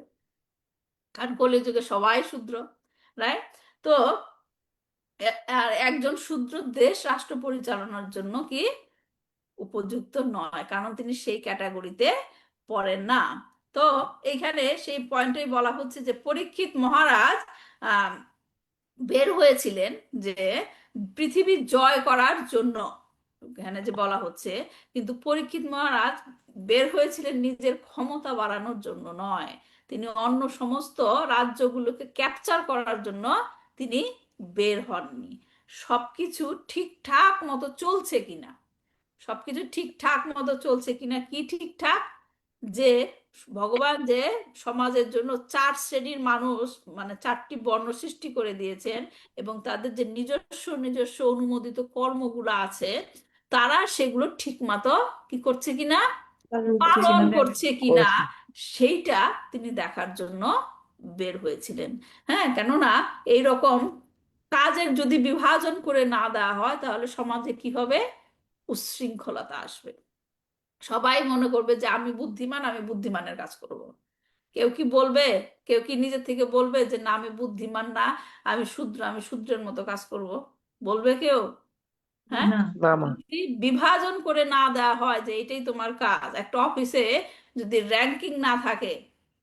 [SPEAKER 1] কারণ কলিযুগে সবাই শূদ্র, রাইট? তো আর একজন শূদ্র দেশ রাষ্ট্র পরিচালনার জন্য কি উপযুক্ত নয়, কারণ তিনি সেই ক্যাটাগরিতে পড়েন না। তো এখানে সেই পয়েন্টেই বলা হচ্ছে যে পরীক্ষিত মহারাজ আহ বের হয়েছিলেন যে পৃথিবী জয় করার জন্য, এখানে যে বলা হচ্ছে, কিন্তু পরীক্ষিত মহারাজ বের হয়েছিলেন নিজের ক্ষমতা বাড়ানোর জন্য নয়, তিনি অন্য সমস্ত রাজ্যগুলোকে ক্যাপচার করার জন্য তিনি বের হননি। সবকিছু ঠিকঠাক মতো চলছে কিনা, সবকিছু ঠিকঠাক মতো চলছে কিনা, কি ঠিকঠাক, যে ভগবান যে সমাজের জন্য 4 শ্রেণীর মানুষ, মানে 4টি বর্ণ সৃষ্টি করে দিয়েছেন, এবং তাদের যে নিজস্ব নিজস্ব অনুমোদিত কর্মগুলো আছে, তারা সেগুলো ঠিক মতো কি করছে কিনা, পালন করছে কিনা, সেইটা তিনি দেখার জন্য বের হয়েছিলেন। হ্যাঁ, কেননা এইরকম কাজের যদি বিভাজন করে না দেওয়া হয়, তাহলে সমাজে কি হবে, উচ্ছৃঙ্খলতা আসবে। সবাই মনে করবে যে আমি বুদ্ধিমান, আমি বুদ্ধিমানের কাজ করব। কেউ কি বলবে, কেউ কি নিজে থেকে বলবে যে না আমি বুদ্ধিমান না, আমি শূদ্র, আমি শূদ্রের মতো কাজ করব? বলবে কেউ? হ্যাঁ,
[SPEAKER 7] না মা।
[SPEAKER 1] যদি বিভাজন করে না দেওয়া হয় যে এটাই তোমার কাজ, একটা অফিসে যদি র্যাঙ্কিং না থাকে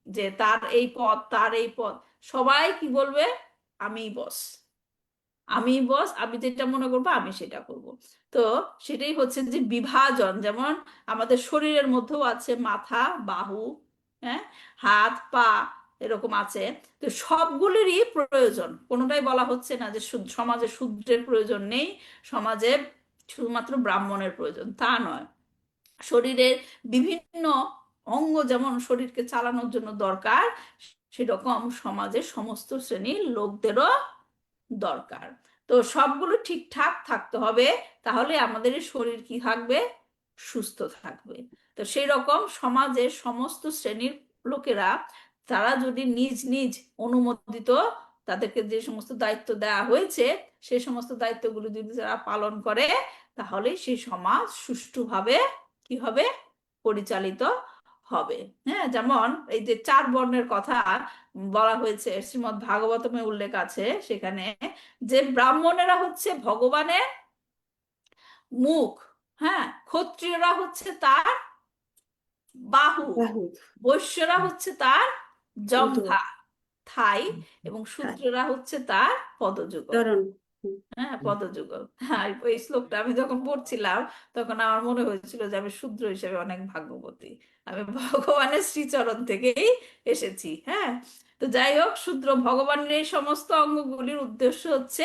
[SPEAKER 1] যে তার এই পদ তার এই পদ, সবাই কি বলবে, আমি বস, আমি বস, আমি যেটা মনে করবো আমি সেটা করব। তো সেটাই হচ্ছে যে বিভাজন, যেমন আমাদের শরীরের মধ্যেও আছে মাথা, বাহু, হ্যাঁ, হাত, পা, এরকম আছে। তো সবগুলিরই প্রয়োজন, কোনোটাই বলা হচ্ছে না যে সমাজে শূদ্রের প্রয়োজন নেই, সমাজে শুধুমাত্র ব্রাহ্মণের প্রয়োজন, তা নয়। শরীরের বিভিন্ন অঙ্গ যেমন শরীরকে চালানোর জন্য দরকার, সেরকম সমাজের সমস্ত শ্রেণীর লোকদেরও দরকার। তো সবগুলো ঠিকঠাক থাকতে হবে, তাহলে আমাদের এই শরীর কি থাকবে, সুস্থ থাকবে। তো সেই রকম সমাজের সমস্ত শ্রেণীর লোকেরা, তারা যদি নিজ নিজ অনুমোদিত, তাদেরকে যে সমস্ত দায়িত্ব দেওয়া হয়েছে, সেই সমস্ত দায়িত্বগুলো যদি তারা পালন করে, তাহলে সেই সমাজ সুষ্ঠুভাবে কি হবে, পরিচালিত হবে। হ্যাঁ, যেমন এই যে 4 বর্ণের কথা বলা হয়েছে, শ্রীমদ্ ভাগবতমে উল্লেখ আছে সেখানে, যে ব্রাহ্মণেরা হচ্ছে ভগবানের মুখ, হ্যাঁ, ক্ষত্রিয়রা হচ্ছে তার বাহু,
[SPEAKER 4] বাহু,
[SPEAKER 1] বৈশ্যরা হচ্ছে তার জঙ্ঘা, থাই, এবং
[SPEAKER 4] হাত,
[SPEAKER 1] শূদ্ররা হচ্ছে তার পদযুগল।
[SPEAKER 4] চরণ।
[SPEAKER 1] হ্যাঁ, পদযুগল। হ্যাঁ, এই শ্লোকটা আমি যখন পড়ছিলাম, তখন আমার মনে হয়েছিল যে আমি শূদ্র হিসেবে অনেক ভাগ্যবতী, আমি ভগবানের শ্রীচরণ থেকেই এসেছি। হ্যাঁ, তো যাই হোক, শূদ্র ভগবানের এই সমস্ত অঙ্গগুলির উদ্দেশ্য হচ্ছে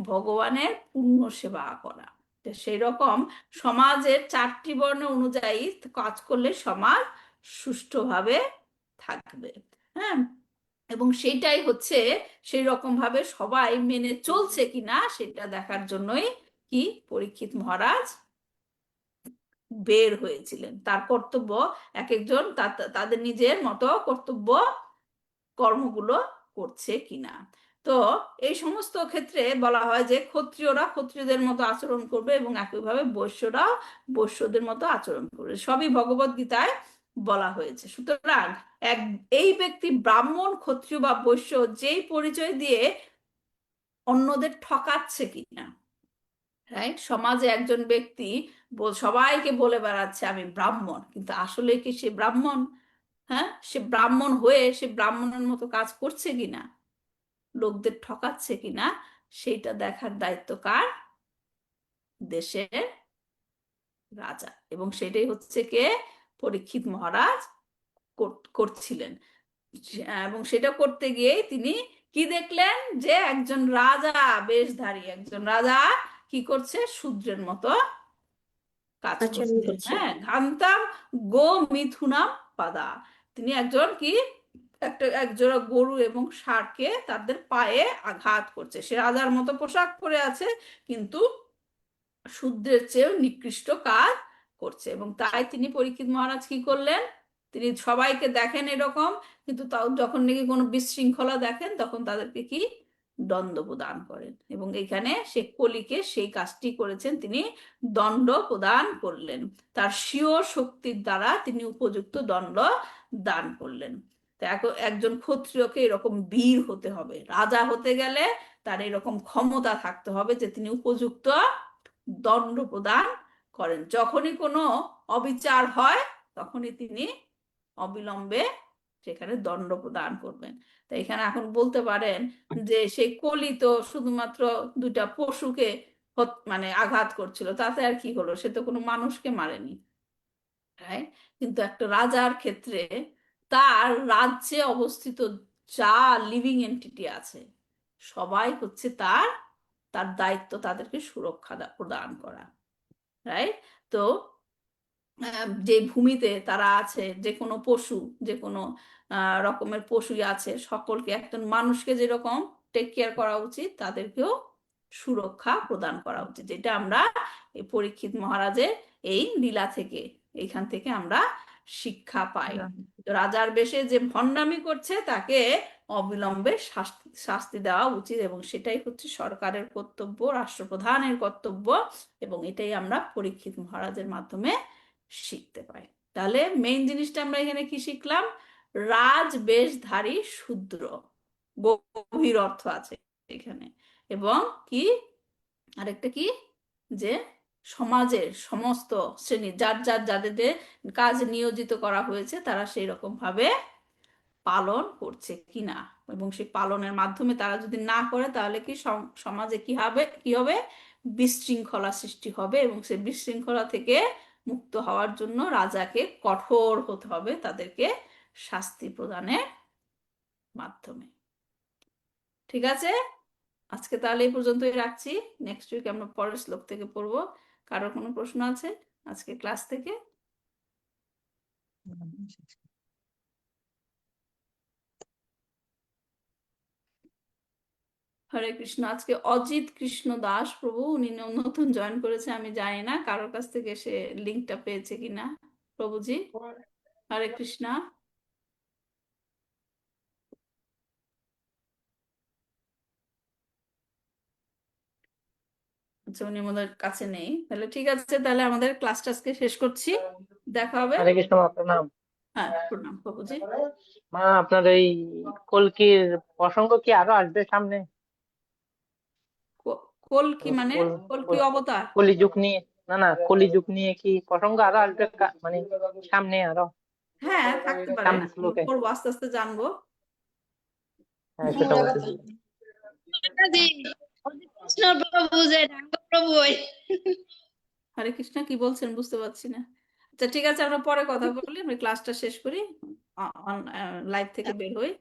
[SPEAKER 1] ভগবানের পূর্ণ সেবা করা। তো সেই রকম সমাজের 4টি বর্ণ অনুযায়ী কাজ করলে সমাজ সুষ্ঠুভাবে থাকবে। হ্যাঁ, এবং সেটাই হচ্ছে সেই রকম ভাবে সবাই মেনে চলছে কিনা সেটা দেখার জন্যই কি পরীক্ষিত মহারাজ বের হয়েছিলেন। তার কর্তব্য, এক একজন তাদের নিজের মতো কর্তব্য কর্মগুলো করছে কিনা। তো এই সমস্ত ক্ষেত্রে বলা হয় যে ক্ষত্রিয়রা ক্ষত্রিয়দের মতো আচরণ করবে, এবং একইভাবে বৈশ্যরাও বৈশ্যদের মতো আচরণ করবে, সবই ভগবদ গীতায় বলা হয়েছে। সুতরাং এক এই ব্যক্তি ব্রাহ্মণ, ক্ষত্রিয় বা বৈশ্য যেই পরিচয় দিয়ে অন্যদের ঠকাচ্ছে কিনা, রাইট? সমাজে একজন ব্যক্তি সবাইকে বলে বেড়াচ্ছে আমি ব্রাহ্মণ, কিন্তু আসলে কি সে ব্রাহ্মণ? হ্যাঁ, সে ব্রাহ্মণ হয়ে সে ব্রাহ্মণের মতো কাজ করছে কিনা, লোকদের ঠকাচ্ছে কিনা, সেইটা দেখার দায়িত্ব কার? দেশের রাজা, এবং সেটাই হচ্ছে কে, পরীক্ষিত মহারাজ করছিলেন। এবং সেটা করতে গিয়ে তিনি কি দেখলেন, যে একজন রাজা, বেশধারী একজন রাজা কি করছে, শূদ্রের মতো কাজ
[SPEAKER 4] আচরণ
[SPEAKER 1] করছে।
[SPEAKER 4] করছে।
[SPEAKER 1] হ্যাঁ, ঘান্তাম গো মিথুনাম পাদা, তিনি একজন কি, একজোড়া গরু এবং ষাঁড়কে তাদের পায়ে আঘাত করছে। সে রাজার মতো পোশাক পরে আছে, কিন্তু শূদ্রের চেয়েও নিকৃষ্ট কাজ করছে। এবং তাই তিনি পরীক্ষিত মহারাজ কি করলেন, তিনি সবাইকে দেখেন এরকম, কিন্তু তাও যখন নাকি কোনো বিশৃঙ্খলা দেখেন তখন তাদেরকে কি, দণ্ড প্রদান করেন। এবং এখানে সে কলিকে সেই কাজটি করেছেন, তিনি দণ্ড প্রদান করলেন, তার স্বীয় শক্তির দ্বারা তিনি উপযুক্ত দণ্ড দান করলেন। তা একজন ক্ষত্রিয়কে এরকম বীর হতে হবে, রাজা হতে গেলে তার এরকম ক্ষমতা থাকতে হবে যে তিনি উপযুক্ত দণ্ড প্রদান করেন। যখনই কোনো অবিচার হয় তখনই তিনি অবিলম্বে সেখানে দণ্ড প্রদান করবেন। তাই এখানে এখন বলতে পারেন যে সেই কলি তো শুধুমাত্র দুটা পশুকে মানে আঘাত করছিল, তাতে আর কি হলো, সে তো কোনো মানুষকে মারেনি, right? কিন্তু একটা রাজার ক্ষেত্রে তার রাজ্যে অবস্থিত যা লিভিং এন্টিটি আছে সবাই হচ্ছে তার তার দায়িত্ব তাদেরকে সুরক্ষা প্রদান করা, রাইট? তো যে ভূমিতে তারা আছে, যে কোনো পশু, যে কোনো রকমের পশুই আছে, সকলকে, একজন মানুষকে যেরকম টেক কেয়ার করা উচিত তাদেরকেও সুরক্ষা প্রদান করা উচিত, যেটা আমরা এই পরীক্ষিত মহারাজের এই লীলা থেকে, এইখান থেকে আমরা শিক্ষা পাই। তো রাজার বেশে যে ভণ্ডামি করছে তাকে অবিলম্বে শাস্তি দেওয়া উচিত, এবং সেটাই হচ্ছে সরকারের কর্তব্য, রাষ্ট্রপ্রধানের কর্তব্য, এবং এটাই আমরা পরীক্ষিত মহারাজের মাধ্যমে শিখতে পাই। তাহলে মেইন জিনিসটা আমরা এখানে কি শিখলাম, রাজ বেশধারী শূদ্র, গভীর অর্থ আছে এখানে। এবং কি আরেকটা কি, যে সমাজের সমস্ত শ্রেণী যাদের কাজ নিয়োজিত করা হয়েছে তারা সেই রকম ভাবে পালন করছে কিনা, এবং সেই পালনের মাধ্যমে তারা যদি না করে তাহলে কি সমাজে কি হবে, বিশৃঙ্খলা সৃষ্টি হবে, এবং সেই বিশৃঙ্খলা থেকে মুক্ত হওয়ার জন্য রাজাকে কঠোর হতে হবে তাদেরকে শাস্তি প্রদানের মাধ্যমে। ঠিক আছে, আজকে তাহলে এই পর্যন্তই রাখছি, নেক্সট উইক আমরা পরের শ্লোক থেকে পড়বো। কারোর কোনো প্রশ্ন আছে আজকে ক্লাস থেকে? হরে কৃষ্ণ। আজকে অজিত কৃষ্ণ দাস প্রভু, উনি নতুন জয়েন করেছে, আমি জানি না কারোর কাছ থেকে সে লিঙ্কটা পেয়েছে কিনা। প্রভুজি হরে কৃষ্ণ। আচ্ছা, উনি আমাদের কাছে নেই, তাহলে ঠিক আছে, তাহলে আমাদের ক্লাসটা আজকে শেষ করছি, দেখা হবে।
[SPEAKER 7] হরে কৃষ্ণ মা, প্রণাম।
[SPEAKER 1] হ্যাঁ, প্রণাম প্রভুজি।
[SPEAKER 7] মা, আপনার এই কল্কির প্রসঙ্গ কি আরো আসবে সামনে?
[SPEAKER 1] কল্কি মানে কল্কি অবতার?
[SPEAKER 7] কলিযুগ নিয়ে, না কলিযুগ নিয়ে কি প্রসঙ্গ আরো আসবে, মানে সামনে আরো?
[SPEAKER 1] হ্যাঁ, থাকতে পারে,
[SPEAKER 7] সামনে শ্লোকে।
[SPEAKER 1] পড়বো, আস্তে আস্তে জানবো।
[SPEAKER 7] হ্যাঁ, সেটা বলতেছি।
[SPEAKER 8] মাতাজি, কৃষ্ণ প্রভু যে ঠাকুর প্রভু ওই।
[SPEAKER 1] হরে কৃষ্ণ কি বলছেন বুঝতে পারছি না। আচ্ছা ঠিক আছে, আমরা পরে কথা বলি, আমরা ক্লাসটা শেষ করি, লাইভ থেকে বের হই।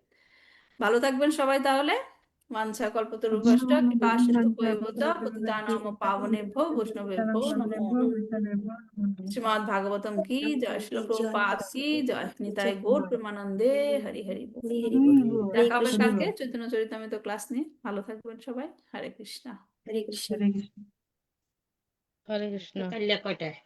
[SPEAKER 1] ভালো থাকবেন সবাই তাহলে। বাঞ্ছা কল্পতরুভ্যশ্চ কৃপা সিন্ধুভ্যেব চ পতিতানাং পাবনেভ্যো বৈষ্ণবেভ্যো নমো নমঃ। শ্রীমদ্ ভাগবতম কি জয়, শ্রীল প্রভুপাদ কি জয়, নিতাই গৌর প্রেমানন্দে হরি হরি বল।
[SPEAKER 4] হরি বল। হরে
[SPEAKER 1] দেখা হবে
[SPEAKER 4] কৃষ্ণ।
[SPEAKER 1] কালকে চৈতন্য চরিতামৃত ক্লাস নিয়ে। ভালো থাকবেন সবাই, হরে কৃষ্ণ।
[SPEAKER 4] হরে কৃষ্ণ।
[SPEAKER 3] হরে কৃষ্ণ।
[SPEAKER 8] কাল্লা কয়টায়?